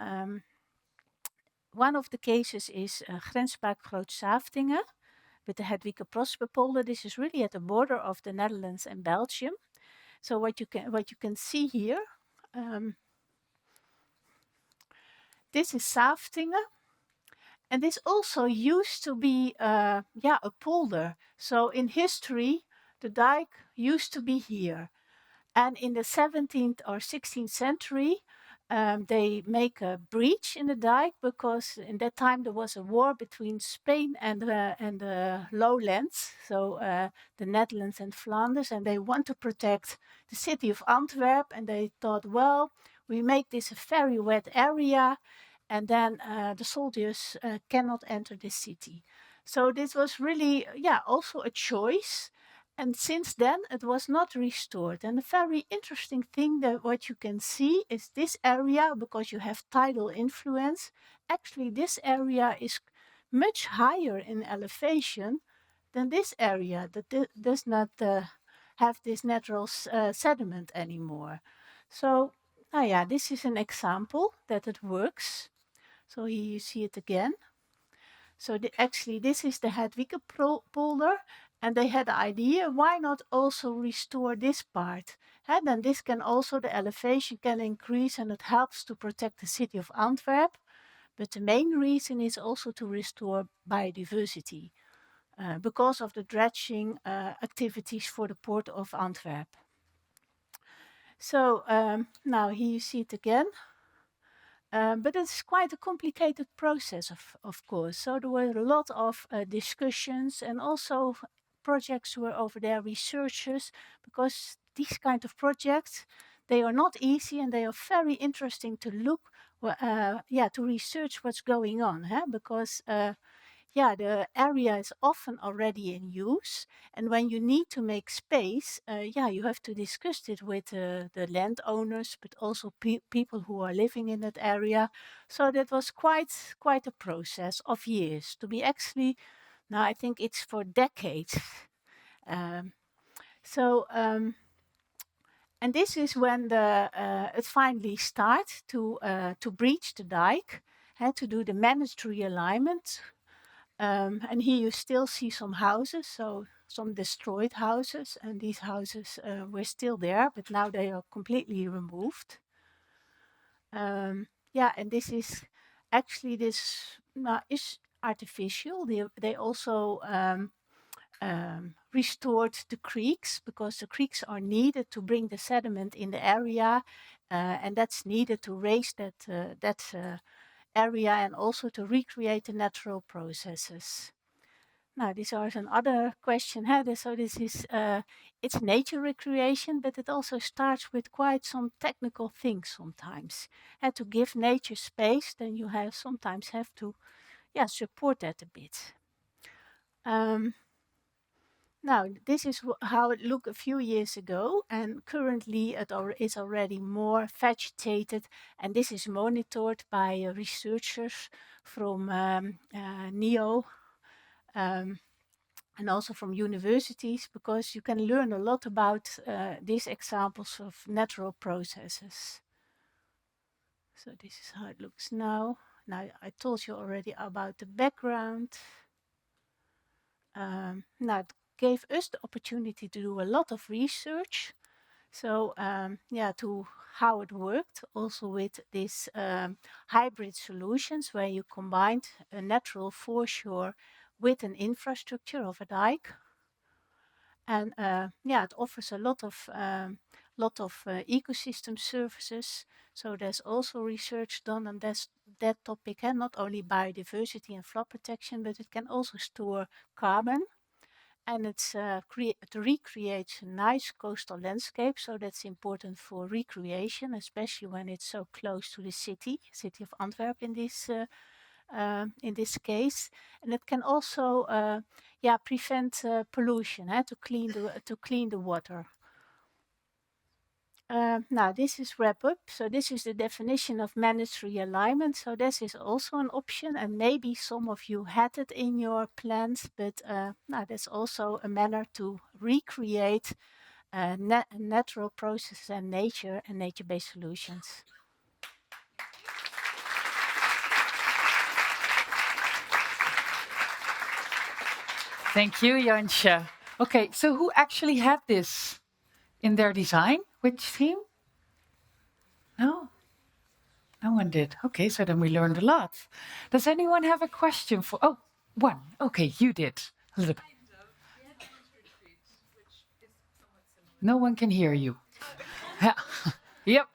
one of the cases is Grenspark Groot Saaftinge with the Hedwige Prosperpolder. This is really at the border of the Netherlands and Belgium. So, what you can see here. This is Saaftinge, and this also used to be a polder. So in history, the dike used to be here. And in the 17th or 16th century, they make a breach in the dike because in that time there was a war between Spain and the lowlands, so the Netherlands and Flanders, and they want to protect the city of Antwerp. And they thought, well, we make this a very wet area, and then the soldiers cannot enter the city. So this was really, also a choice. And since then, it was not restored. And a very interesting thing that what you can see is this area, because you have tidal influence, actually this area is much higher in elevation than this area that does not have this natural sediment anymore. So, this is an example that it works. So here you see it again. So actually this is the Hedwige polder, and they had the idea, why not also restore this part? And then this can also, the elevation can increase and it helps to protect the city of Antwerp. But the main reason is also to restore biodiversity because of the dredging activities for the port of Antwerp. So now here you see it again. But it's quite a complicated process, of course. So there were a lot of discussions, and also projects were over there, researchers, because these kind of projects, they are not easy and they are very interesting to look, to research what's going on, huh? Because the area is often already in use, and when you need to make space, you have to discuss it with the landowners, but also people who are living in that area. So that was quite a process of years to be actually. Now I think it's for decades. Um, so. And this is when it finally starts to breach the dike, to do the managed realignment. And here you still see some houses, so some destroyed houses, and these houses were still there, but now they are completely removed. And this is actually is artificial. They also restored the creeks, because the creeks are needed to bring the sediment in the area, and that's needed to raise that area and also to recreate the natural processes. Now, these are another question. So this is it's nature recreation, but it also starts with quite some technical things sometimes. And to give nature space, then you sometimes have to support that a bit. Now, this is how it looked a few years ago, and currently it is already more vegetated, and this is monitored by researchers from NEO and also from universities, because you can learn a lot about these examples of natural processes. So this is how it looks now. Now, I told you already about the background. Now, it gave us the opportunity to do a lot of research. So, to how it worked, also with these hybrid solutions where you combined a natural foreshore with an infrastructure of a dike. And it offers a lot of ecosystem services. So there's also research done on that topic, and not only biodiversity and flood protection, but it can also store carbon. And it recreates a nice coastal landscape, so that's important for recreation, especially when it's so close to the city of Antwerp in this case. And it can also prevent pollution, to clean the water. Now this is wrap up. So this is the definition of managed realignment. So this is also an option, and maybe some of you had it in your plans, but that's also a manner to recreate natural processes and nature-based solutions. Thank you, Jansje. Okay, so who actually had this in their design? Which team? No? No one did. Okay, so then we learned a lot. Does anyone have a question for... Oh, one. Okay, you did. Elizabeth. No one can hear you. Yep.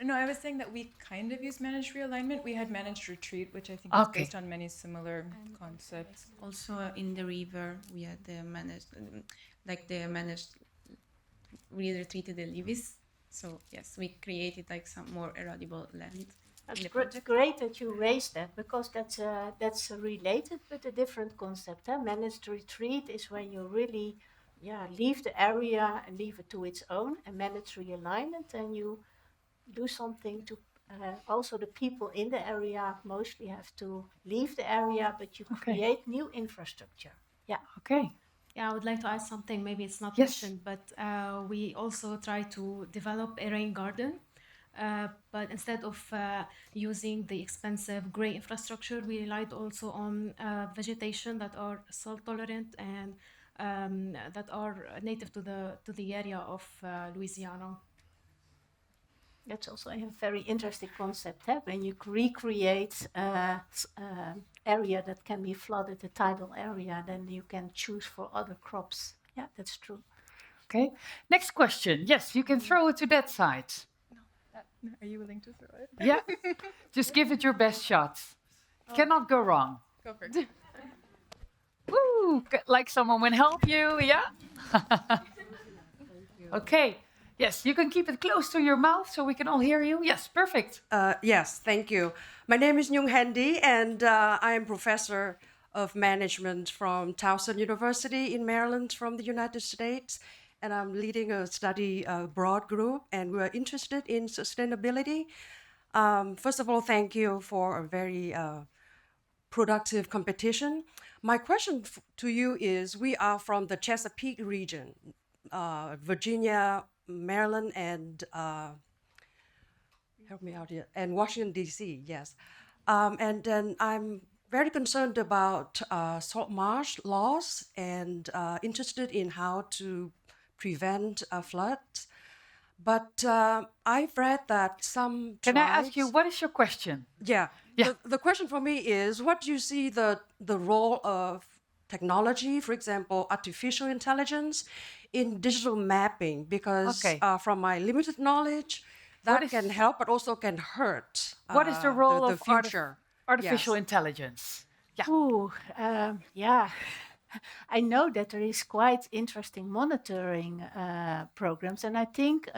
No, I was saying that we kind of use managed realignment. We had managed retreat, which I think is based on many similar concepts. Also in the river, we had the managed we retreated the levees. So yes, we created like some more erodible land. It's great that you raised that, because that's related but a different concept. Managed retreat is when you really leave the area and leave it to its own, and managed realignment, and you do something to also the people in the area mostly have to leave the area, but you create new infrastructure. Yeah. Okay. Yeah, I would like to add something. Maybe it's not mentioned, but we also try to develop a rain garden. But instead of using the expensive gray infrastructure, we relied also on vegetation that are salt tolerant and that are native to the area of Louisiana. That's also a very interesting concept, when you recreate area that can be flooded, a tidal area, then you can choose for other crops. Yeah, that's true. Okay. Next question. Yes, you can throw it to that side. Are you willing to throw it? Yeah. Just give it your best shot. Cannot go wrong. Go for it. Woo! Like someone will help you, yeah? Okay. Yes, you can keep it close to your mouth so we can all hear you. Yes, perfect. Yes, thank you. My name is Nhung Handy, and I am professor of management from Towson University in Maryland from the United States. And I'm leading a study abroad group, and we're interested in sustainability. First of all, thank you for a very productive competition. My question to you is, we are from the Chesapeake region, Virginia, Maryland, and help me out here, and Washington, D.C., yes. And then I'm very concerned about salt marsh loss and interested in how to prevent floods. But I've read that some Can I ask you, tribes- what is your question? Yeah. The question for me is, what do you see the role of technology, for example, artificial intelligence, in digital mapping? Because from my limited knowledge, that can help, but also can hurt. What is the role the of future? artificial Yes. intelligence? Yeah. Ooh, yeah. I know that there is quite interesting monitoring programs, and I think,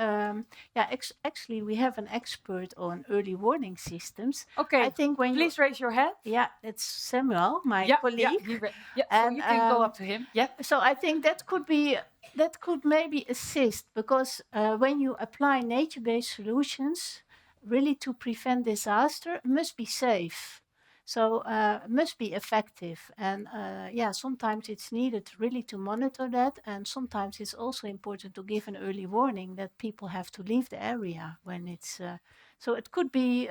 actually, we have an expert on early warning systems. Okay, I think when please raise your hand. Yeah, it's Samuel, my Yeah, colleague. so you can go up to him. Yeah. So I think that could maybe assist, because when you apply nature-based solutions, really to prevent disaster, it must be safe. So it must be effective. And sometimes it's needed really to monitor that. And sometimes it's also important to give an early warning that people have to leave the area when it's. So it could be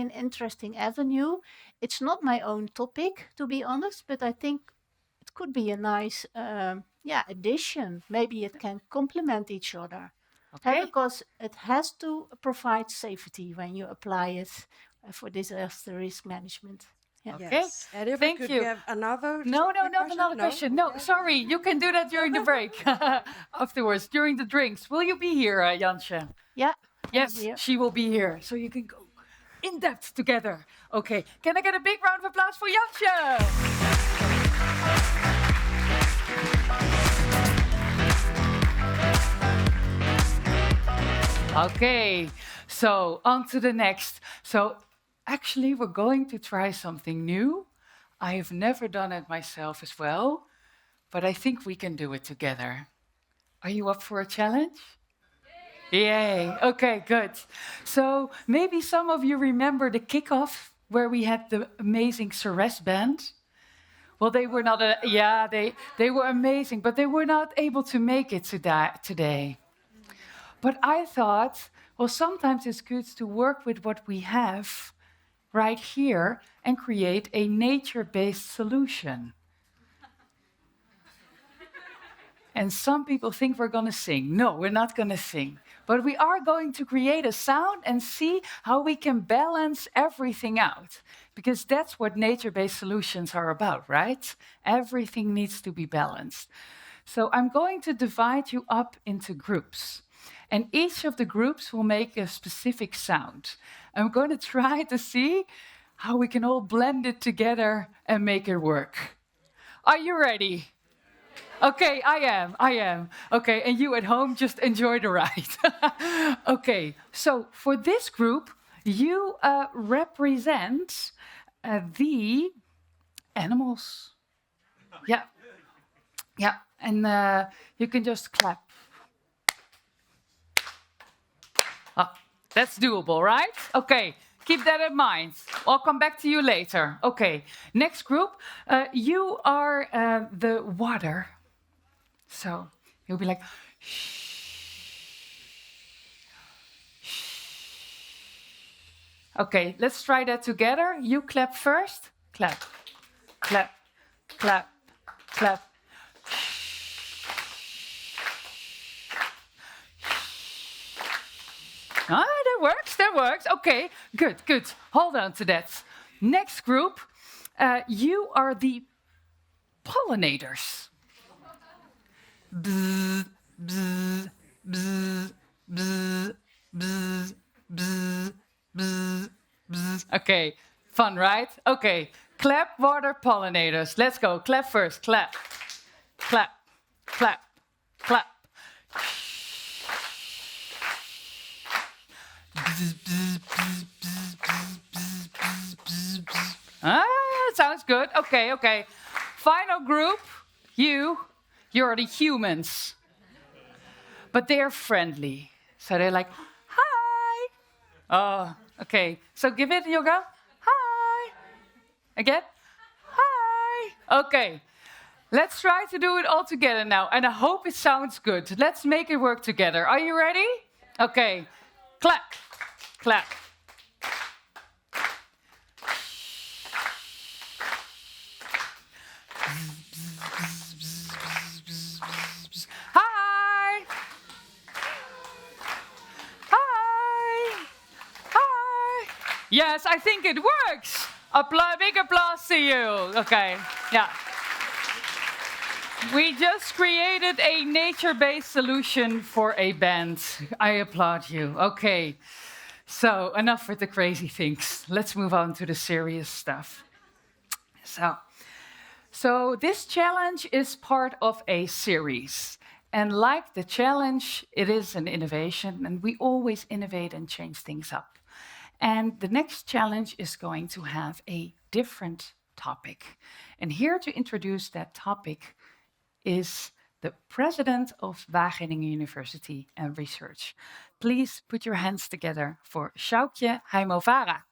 an interesting avenue. It's not my own topic, to be honest, but I think it could be a nice addition. Maybe it can complement each other. Okay. Because it has to provide safety when you apply it for disaster risk management. Yeah. Okay. Yes. And if Thank we could you. get another No, not another question. No, sorry. You can do that during the break. Afterwards, during the drinks. Will you be here, Jansje? Yeah. Yes, she will be here. So you can go in depth together. Okay. Can I get a big round of applause for Jansje? Okay, so on to the next. So actually, we're going to try something new. I have never done it myself as well, but I think we can do it together. Are you up for a challenge? Yay. Okay, good. So maybe some of you remember the kickoff where we had the amazing Ceres band. Well, they were not they were amazing, but they were not able to make it today. But I thought, well, sometimes it's good to work with what we have right here and create a nature-based solution. And some people think we're going to sing. No, we're not going to sing. But we are going to create a sound and see how we can balance everything out. Because that's what nature-based solutions are about, right? Everything needs to be balanced. So I'm going to divide you up into groups. And each of the groups will make a specific sound. I'm going to try to see how we can all blend it together and make it work. Are you ready? Okay, I am. Okay, and you at home, just enjoy the ride. Okay, so for this group, you represent the animals. Yeah, and you can just clap. Oh, that's doable, right? Okay, keep that in mind. I'll come back to you later. Okay, next group, you are the water. So you'll be like, okay, let's try that together. You clap first. Clap, clap, clap, clap. Ah, that works. Okay, good. Hold on to that. Next group, you are the pollinators. Bzz, bzz, bzz, bzz, bzz, bzz. Okay, fun, right? Okay, clap water pollinators. Let's go. Clap first. Clap, clap, clap, clap. Ah, sounds good. Okay, okay. Final group, you're the humans. But they're friendly. So they're like, hi. Oh, okay. So give it, Yoga. Hi. Again. Hi. Okay. Let's try to do it all together now. And I hope it sounds good. Let's make it work together. Are you ready? Okay. Clap. Clap. Hi. Hi. Hi. Yes, I think it works. Big applause to you. Okay. Yeah. We just created a nature-based solution for a band. I applaud you. Okay. So enough with the crazy things. Let's move on to the serious stuff. So this challenge is part of a series. And like the challenge, it is an innovation, and we always innovate and change things up. And the next challenge is going to have a different topic. And here to introduce that topic is the president of Wageningen University and Research. Please put your hands together for Sjoukje Heimovara.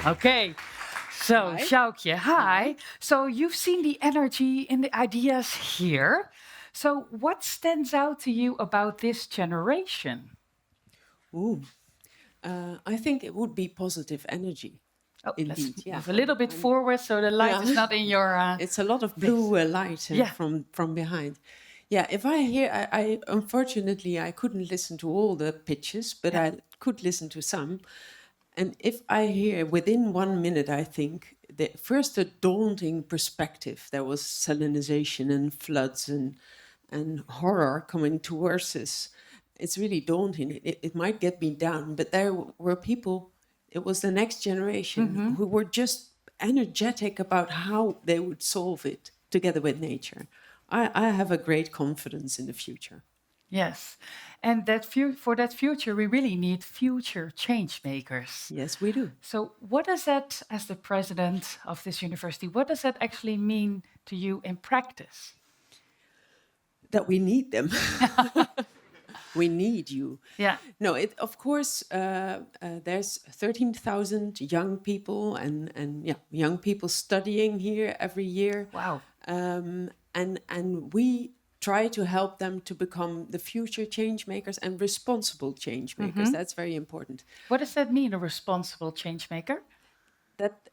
Okay, so Hi. Sjoukje, hi. So you've seen the energy and the ideas here. So what stands out to you about this generation? Ooh, I think it would be positive energy. Oh, Indeed, let's yeah. move a little bit forward so the light is not in your. It's a lot of blue light Yeah. from behind. Yeah, if I hear, I unfortunately I couldn't listen to all the pitches, but I could listen to some. And if I hear within 1 minute, I think the first a daunting perspective. There was salinization and floods and horror coming towards us. It's really daunting. It might get me down, but there were people. It was the next generation who were just energetic about how they would solve it together with nature. I have a great confidence in the future. Yes, and for that future, we really need future change makers. Yes, we do. So, what does that, as the president of this university, what does that actually mean to you in practice? That we need them. We need you. Yeah. No, of course, there's 13,000 young people and young people studying here every year. Wow. And we try to help them to become the future change makers and responsible change makers. That's very important. What does that mean, a responsible change maker? That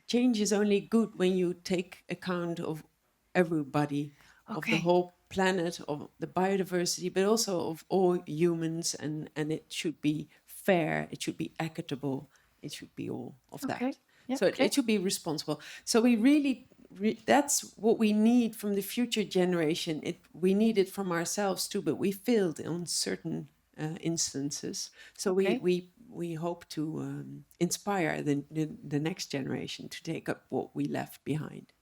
change is only good when you take account of everybody, of the whole planet, of the biodiversity, but also of all humans, and it should be fair, it should be equitable, it should be all of that. Yeah, so it should be responsible. So we really, that's what we need from the future generation. We need it from ourselves too, but we failed on certain instances. So we hope to inspire the next generation to take up what we left behind.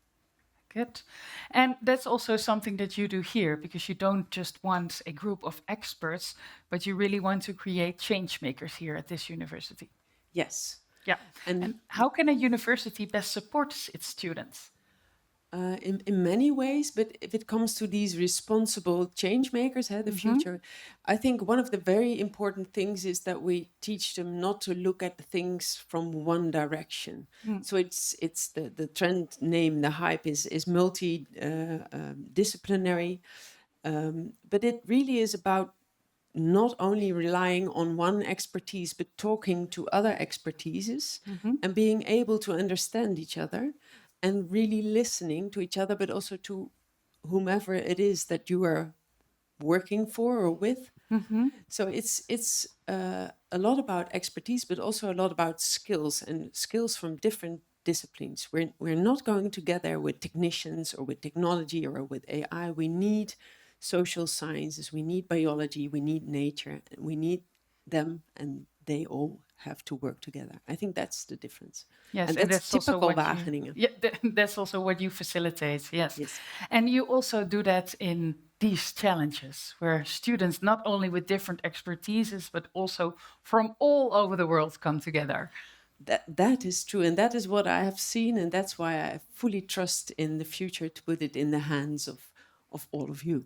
Good. And that's also something that you do here, because you don't just want a group of experts, but you really want to create change makers here at this university. Yes. Yeah. And how can a university best support its students? In many ways, but if it comes to these responsible change makers, the future, I think one of the very important things is that we teach them not to look at things from one direction. So it's the trend name, the hype is multi-disciplinary, but it really is about not only relying on one expertise, but talking to other expertises and being able to understand each other and really listening to each other, but also to whomever it is that you are working for or with. So it's a lot about expertise, but also a lot about skills, and skills from different disciplines. We're not going together with technicians or with technology or with AI. We need social sciences, we need biology, we need nature, we need them, and they all have to work together. I think that's the difference. Yes, and and that's that's also typical what you, Wageningen. yeah, that's also what you facilitate. Yes. Yes. And you also do that in these challenges where students not only with different expertises but also from all over the world come together. That is true, and that is what I have seen, and that's why I fully trust in the future to put it in the hands of all of you.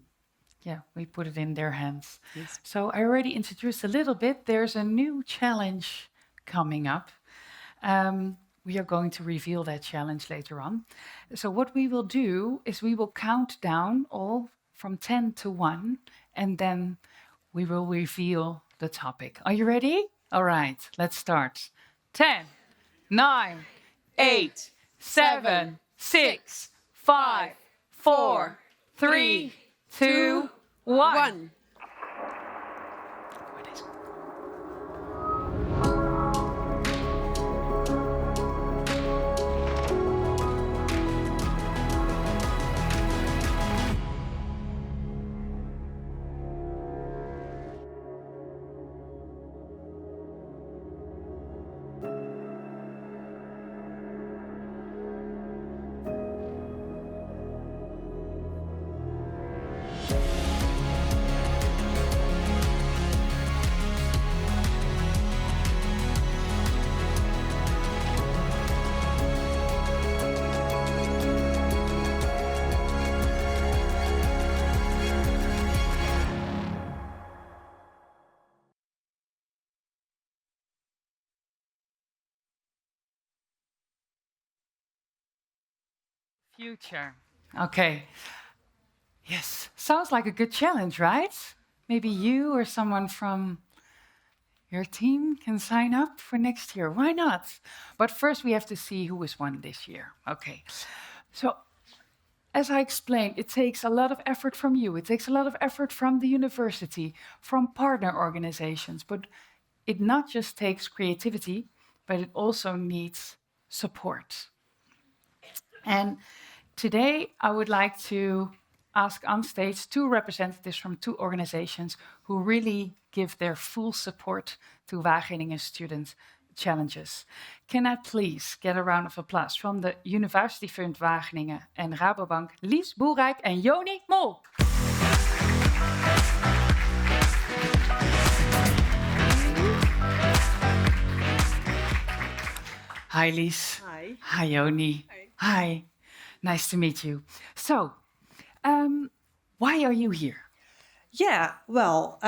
Yeah, we put it in their hands. Yes. So I already introduced a little bit. There's a new challenge coming up. We are going to reveal that challenge later on. So what we will do is we will count down all from 10 to 1, and then we will reveal the topic. Are you ready? All right, let's start. 10, 9, 8, 7, 6, 5, 4, 3, 2, 1. Future. Okay. Yes, sounds like a good challenge, right? Maybe you or someone from your team can sign up for next year. Why not? But first, we have to see who has won this year. Okay. So, as I explained, it takes a lot of effort from you. It takes a lot of effort from the university, from partner organizations. But it not just takes creativity, but it also needs support. And today, I would like to ask on stage two representatives from two organizations who really give their full support to Wageningen student challenges. Can I please get a round of applause from the University Fund Wageningen and Rabobank, Lies Boerijk en Joni Mol. Hi, Lies. Hi. Hi, Joni. Hi. Nice to meet you. So, why are you here? Yeah, well,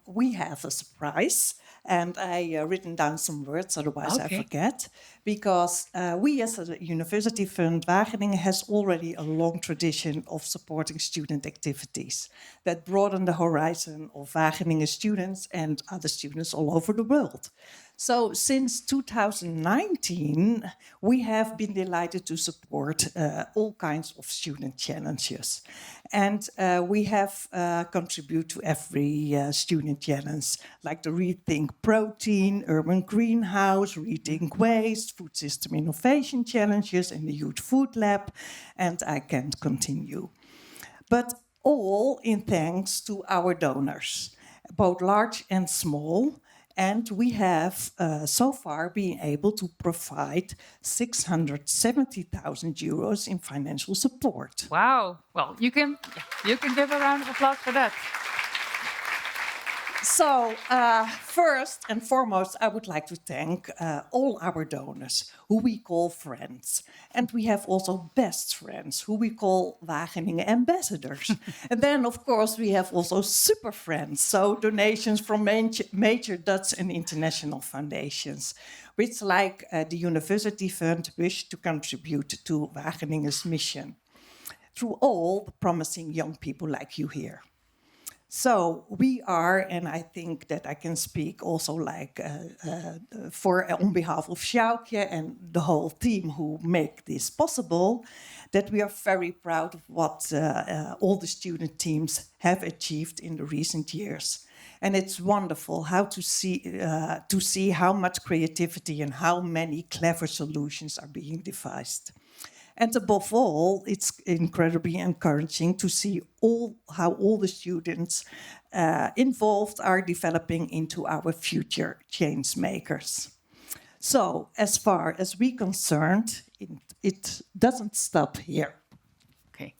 we have a surprise, and I written down some words, otherwise I Okay. forget. Because we, as a University Fund Wageningen, has already a long tradition of supporting student activities that broaden the horizon of Wageningen students and other students all over the world. So since 2019, we have been delighted to support all kinds of student challenges. And we have contributed to every student challenge, like the Rethink Protein, Urban Greenhouse, Rethink Waste, Food System Innovation Challenges, and the Youth Food Lab, and I can't continue. But all in thanks to our donors, both large and small. And we have so far been able to provide 670,000 euros in financial support. Wow. Well, you can give a round of applause for that. So, first and foremost, I would like to thank all our donors, who we call friends. And we have also best friends, who we call Wageningen ambassadors. And then, of course, we have also super friends, so donations from major Dutch and international foundations, which, like the University Fund, wish to contribute to Wageningen's mission through all the promising young people like you here. So we are, and I think that I can speak also like on behalf of Sjoukje and the whole team who make this possible, that we are very proud of what all the student teams have achieved in the recent years. And it's wonderful how to see how much creativity and how many clever solutions are being devised. And above all, it's incredibly encouraging to see how all the students involved are developing into our future change makers. So, as far as we're concerned, it doesn't stop here. Okay.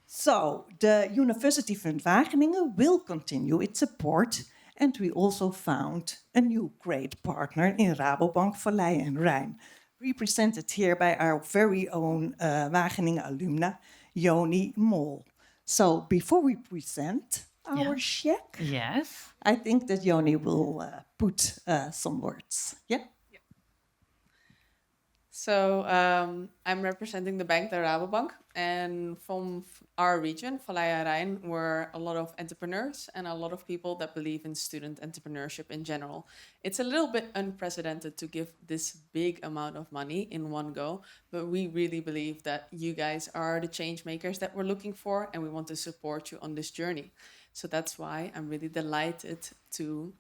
So, the University Fund Wageningen will continue its support, and we also found a new great partner in Rabobank Vallei en Rijn, represented here by our very own Wageningen alumna, Joni Mol. So, before we present our check, yes, I think that Joni will put some words. Yeah. So I'm representing the bank, the Rabobank, and from our region, Vallei en Rijn, we're a lot of entrepreneurs and a lot of people that believe in student entrepreneurship in general. It's a little bit unprecedented to give this big amount of money in one go, but we really believe that you guys are the change makers that we're looking for, and we want to support you on this journey. So that's why I'm really delighted to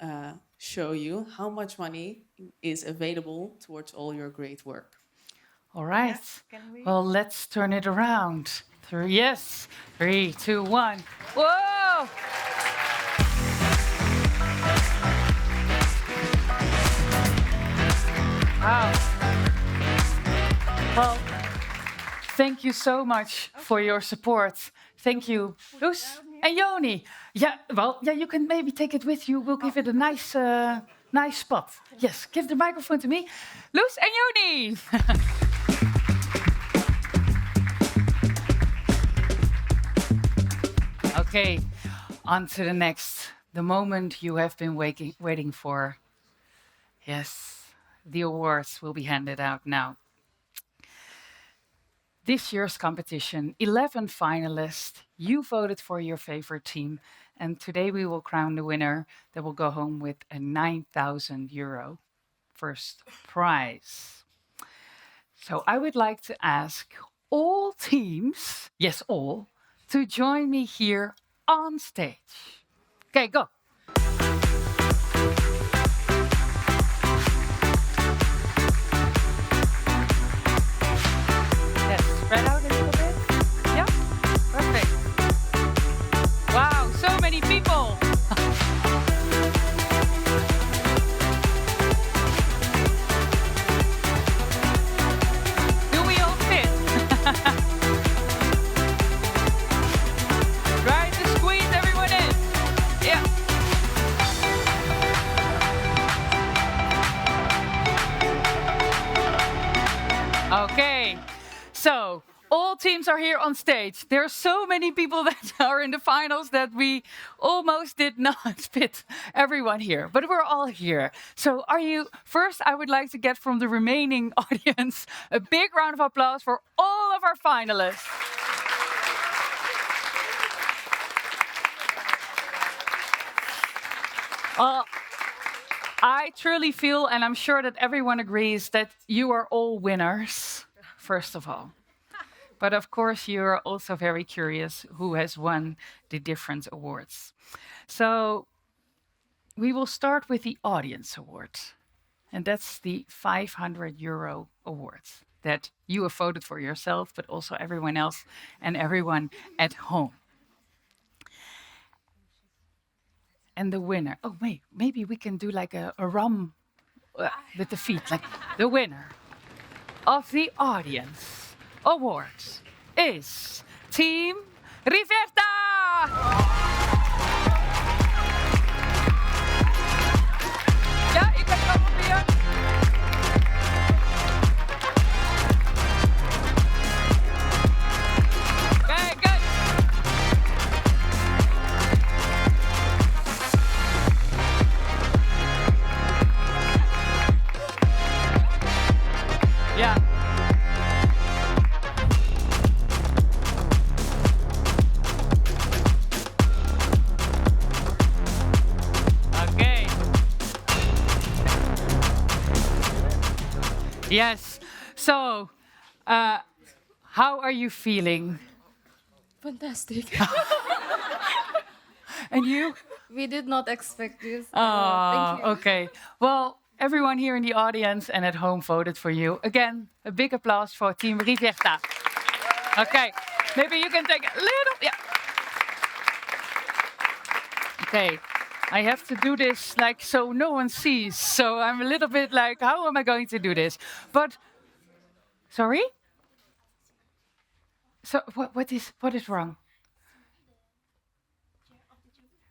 show you how much money is available towards all your great work. All right. Well, let's turn it around. 3, 2, 1. Whoa! Wow. Well, thank you so much for your support. Thank you, Loes and Joni. Yeah, well, yeah, you can maybe take it with you. We'll give it a nice spot. Yes, give the microphone to me. Loes and Joni. Okay, on to the next. The moment you have been waiting for. Yes, the awards will be handed out now. This year's competition, 11 finalists. You voted for your favorite team. And today we will crown the winner that will go home with a €9,000 first prize. So I would like to ask all teams, yes, all, to join me here on stage. Okay, go. Yes, spread out a little bit. Yeah, perfect. Wow, so many people. Do we all fit? Try to squeeze everyone in. Yeah. Okay. So, all teams are here on stage. There are so many people that are in the finals that we almost did not fit everyone here, but we're all here. So, first, I would like to get from the remaining audience a big round of applause for all of our finalists. I truly feel, and I'm sure that everyone agrees, that you are all winners, first of all. But of course, you're also very curious who has won the different awards. So we will start with the audience award. And that's the €500 award that you have voted for yourself, but also everyone else and everyone at home. And the winner, oh wait, maybe we can do like a rum with the feet, like the winner of the audience award is Team Riverta! Ja, ik ben er weer. Kijk, kijk. Ja. Okay. Yes. So, how are you feeling? Fantastic. And you? We did not expect this. Oh, Thank you. okay. Well, everyone here in the audience and at home voted for you. Again, a big applause for Team Rivierta. Okay, maybe you can take a little, yeah. Okay, I have to do this like so no one sees. So I'm a little bit like, how am I going to do this? But, sorry? So what is wrong?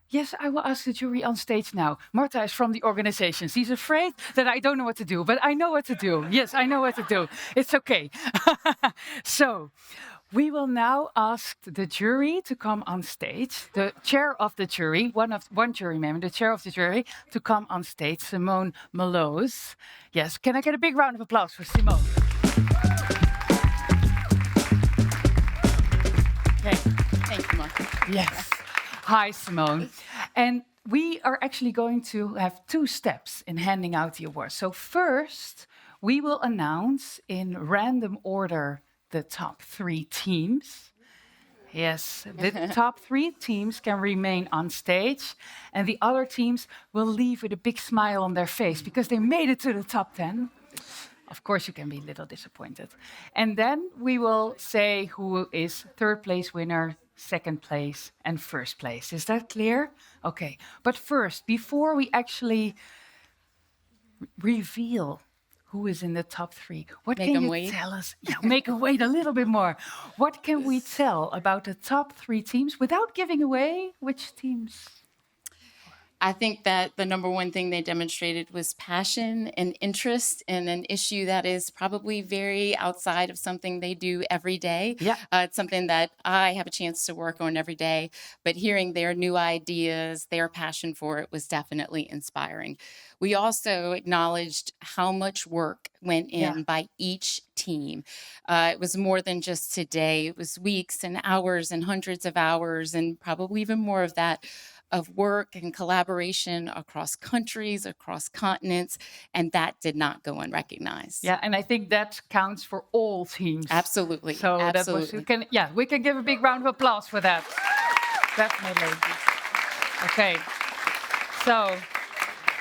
Yes, I will ask the jury on stage now. Marta is from the organization. She's afraid that I don't know what to do, but I know what to do. Yes, I know what to do. It's okay. So, we will now ask the jury to come on stage. The chair of the jury, one jury member, the chair of the jury, to come on stage, Simone Mallows. Yes, can I get a big round of applause for Simone? Okay. Thank you, Marta. Yes. Hi, Simone. And we are actually going to have 2 steps in handing out the awards. So first, we will announce in random order the top 3 teams. Yes, the top 3 teams can remain on stage, and the other teams will leave with a big smile on their face because they made it to the top 10. Of course, you can be a little disappointed. And then we will say who is 3rd place winner, 2nd place, and 1st place. Is that clear? Okay. But first, before we actually reveal who is in the top 3, what Make can them you wait. tell us? Yeah, make them wait a little bit more. What can we tell about the top 3 teams without giving away which teams? I think that the number one thing they demonstrated was passion and interest in an issue that is probably very outside of something they do every day. Yeah. It's something that I have a chance to work on every day, but hearing their new ideas, their passion for it was definitely inspiring. We also acknowledged how much work went in by each team. It was more than just today. It was weeks and hours and hundreds of hours and probably even more of that of work and collaboration across countries, across continents, and that did not go unrecognized. Yeah, and I think that counts for all teams. Absolutely. So Absolutely. we can give a big round of applause for that. Definitely. Okay. So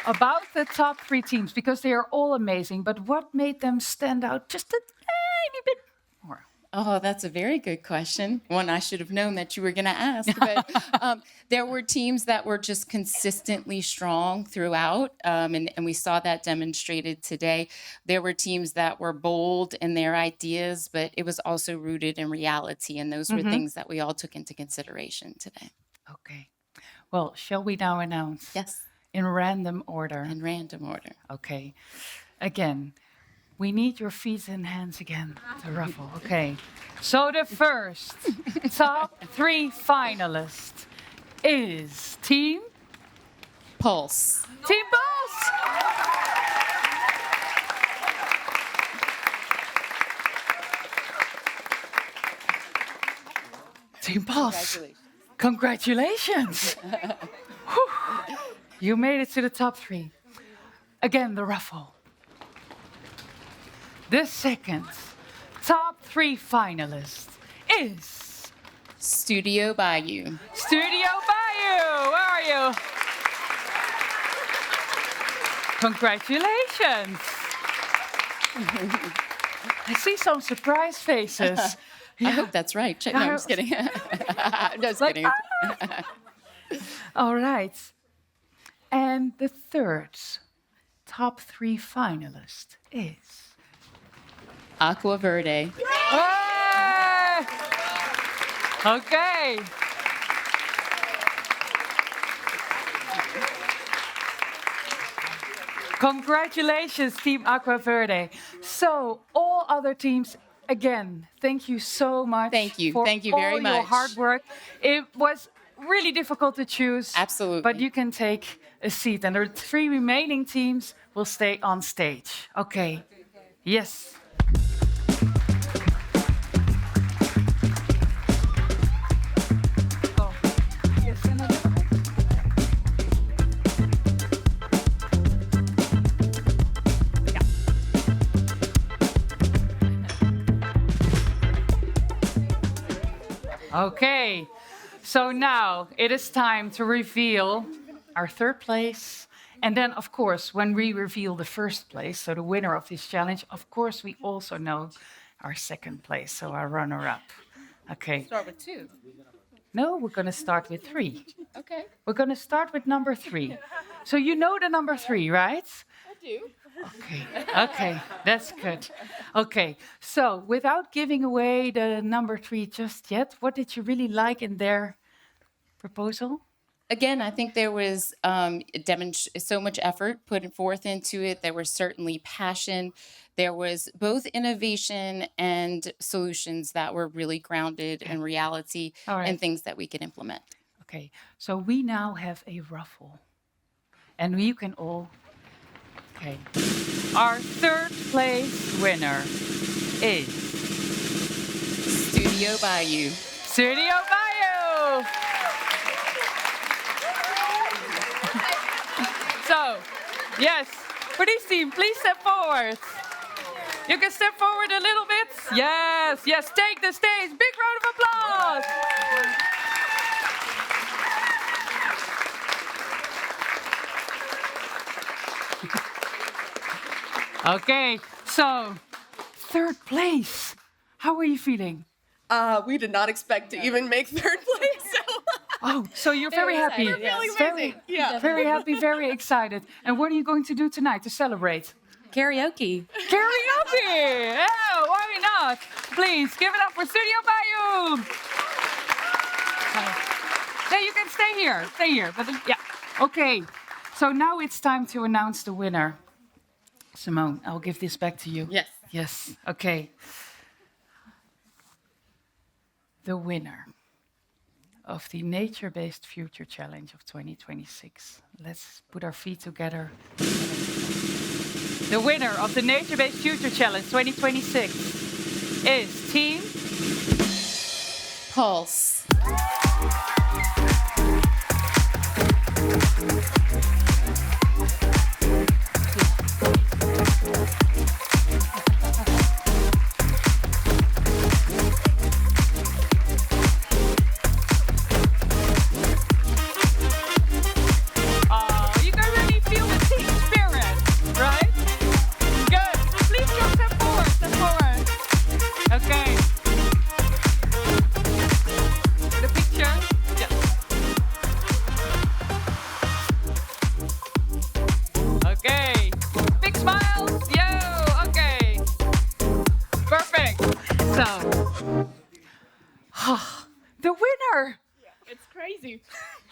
about the top 3 teams, because they are all amazing, but what made them stand out just a tiny bit more? Oh, that's a very good question. One I should have known that you were going to ask. But there were teams that were just consistently strong throughout, and we saw that demonstrated today. There were teams that were bold in their ideas, but it was also rooted in reality, and those were things that we all took into consideration today. Okay. Well, shall we now announce? Yes. In random order. In random order. Okay. Again, we need your feet and hands again to ruffle. Okay. So the first top 3 finalist is Team Pulse. Team Pulse. Team Pulse. Congratulations. Whew. You made it to the top 3. Again, the ruffle. The second top 3 finalist is Studio Bayou. Studio Bayou. Where are you? Congratulations. I see some surprise faces. I hope that's right. No, I'm just kidding. I'm just kidding. All right. And the third top 3 finalist is Aqua Verde. Hey! Okay. Congratulations, Team Aqua Verde. So, all other teams, again, thank you so much. Thank you. For Thank you very all much. your hard work. It was really difficult to choose. Absolutely. But you can take a seat, and the 3 remaining teams will stay on stage. Okay. Yes. Okay, so now it is time to reveal our 3rd place And then, of course, when we reveal the first place, so the winner of this challenge, of course, we also know our second place, so our runner-up. Okay. Start with 2. No, we're going to start with 3. Okay. We're going to start with number 3. So you know the number 3, right? I do. Okay, that's good. Okay, so without giving away the number 3 just yet, what did you really like in their proposal? Again, I think there was so much effort put forth into it. There was certainly passion. There was both innovation and solutions that were really grounded in reality and things that we could implement. Okay, so we now have a raffle. And you can all... Okay. Our third place winner is... Studio Bayou. Studio Bayou! So, yes, for this team, please step forward. You can step forward a little bit. Yes, yes, take the stage. Big round of applause. Okay, so third place. How are you feeling? We did not expect to even make third place. Oh, so you're very happy. We're feeling Very, amazing. Yeah. very happy, very excited. And what are you going to do tonight to celebrate? Karaoke. Karaoke! Yeah, why not? Please, give it up for Studio Bayou! Yeah, you can stay here. Stay here. But yeah. Okay. So now it's time to announce the winner. Simone, I'll give this back to you. Yes. Yes. Okay. The winner of the Nature-Based Future Challenge of 2026. Let's put our feet together. The winner of the Nature-Based Future Challenge 2026 is Team Pulse. You can really feel the team spirit, right? Good. So please go step forward. Step forward. Okay. The picture. Yeah. Okay. Big smiles. Yo. Okay. Perfect. So, the winner. It's crazy.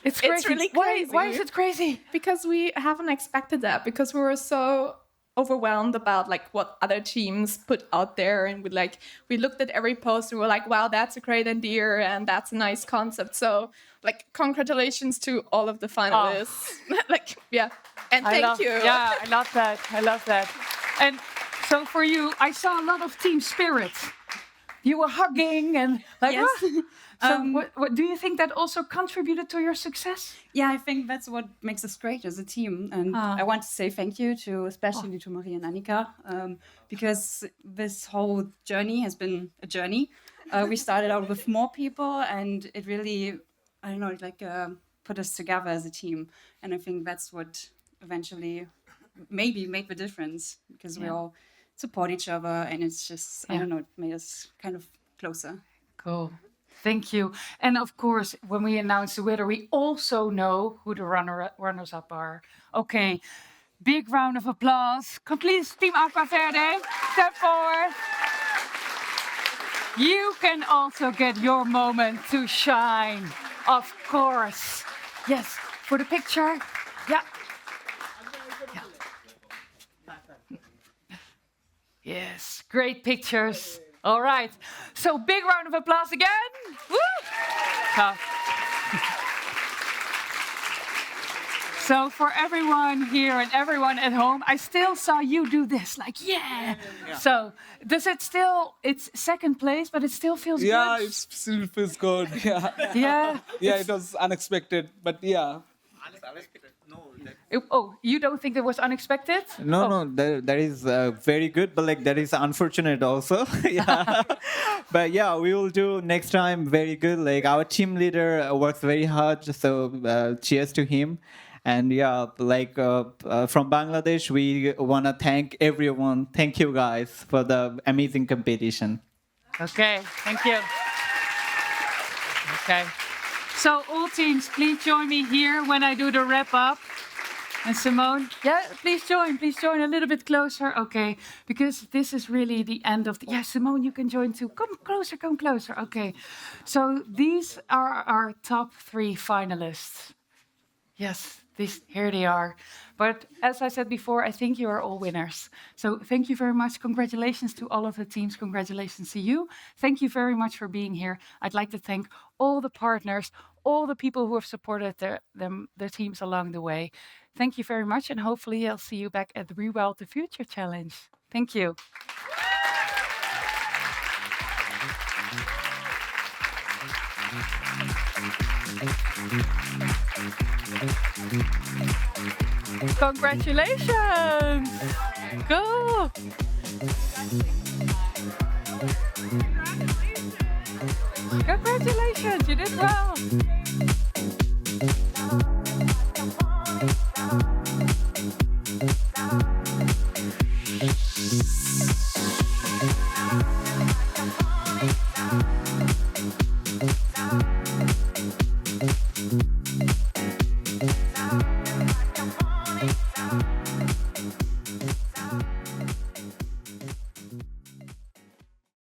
It's crazy. It's really Why- crazy. why is it crazy? Because we haven't expected that. Because we were so overwhelmed about like what other teams put out there, and we looked at every post and we were like, wow, that's a great idea and that's a nice concept. So like, congratulations to all of the finalists. Like, yeah, and thank you. Yeah, I love that. I love that. And so for you, I saw a lot of team spirit. You were hugging and like. Yes. So what do you think that also contributed to your success? Yeah, I think that's what makes us great as a team. And I want to say thank you to especially to Maria and Annika, because this whole journey has been a journey. We started out with more people, and it really, I don't know, like put us together as a team. And I think that's what eventually maybe made the difference, because we all support each other, and it's just, I don't know, it made us kind of closer. Cool. Thank you. And of course, when we announce the winner, we also know who the runners-up are. Okay, big round of applause. Complete Team Aqua Verde. Step forward. You can also get your moment to shine, of course. Yes, for the picture. Yeah. Yes, great pictures. All right, so big round of applause again. Woo! So for everyone here and everyone at home, I still saw you do this, like, yeah. So does it still, it's second place, but it still feels good? Yeah, it still feels good. Yeah. Yeah. Yeah, it was unexpected, but yeah. You don't think it was unexpected? No, that is very good, but like that is unfortunate also. Yeah, but yeah, we will do next time very good. Like our team leader works very hard, so cheers to him. And yeah, from Bangladesh, we want to thank everyone. Thank you guys for the amazing competition. Okay, thank you. Okay. So all teams, please join me here when I do the wrap up. And Simone, yeah, please join a little bit closer. Okay, because this is really the end of the, yeah, Simone, you can join too. Come closer. Okay, so these are our top 3 finalists. Yes, here they are. But as I said before, I think you are all winners. So thank you very much. Congratulations to all of the teams. Congratulations to you. Thank you very much for being here. I'd like to thank all the partners, all the people who have supported their teams along the way. Thank you very much, and hopefully I'll see you back at the Rewild the Future Challenge. Thank you. Congratulations! Go! Congratulations, you did well.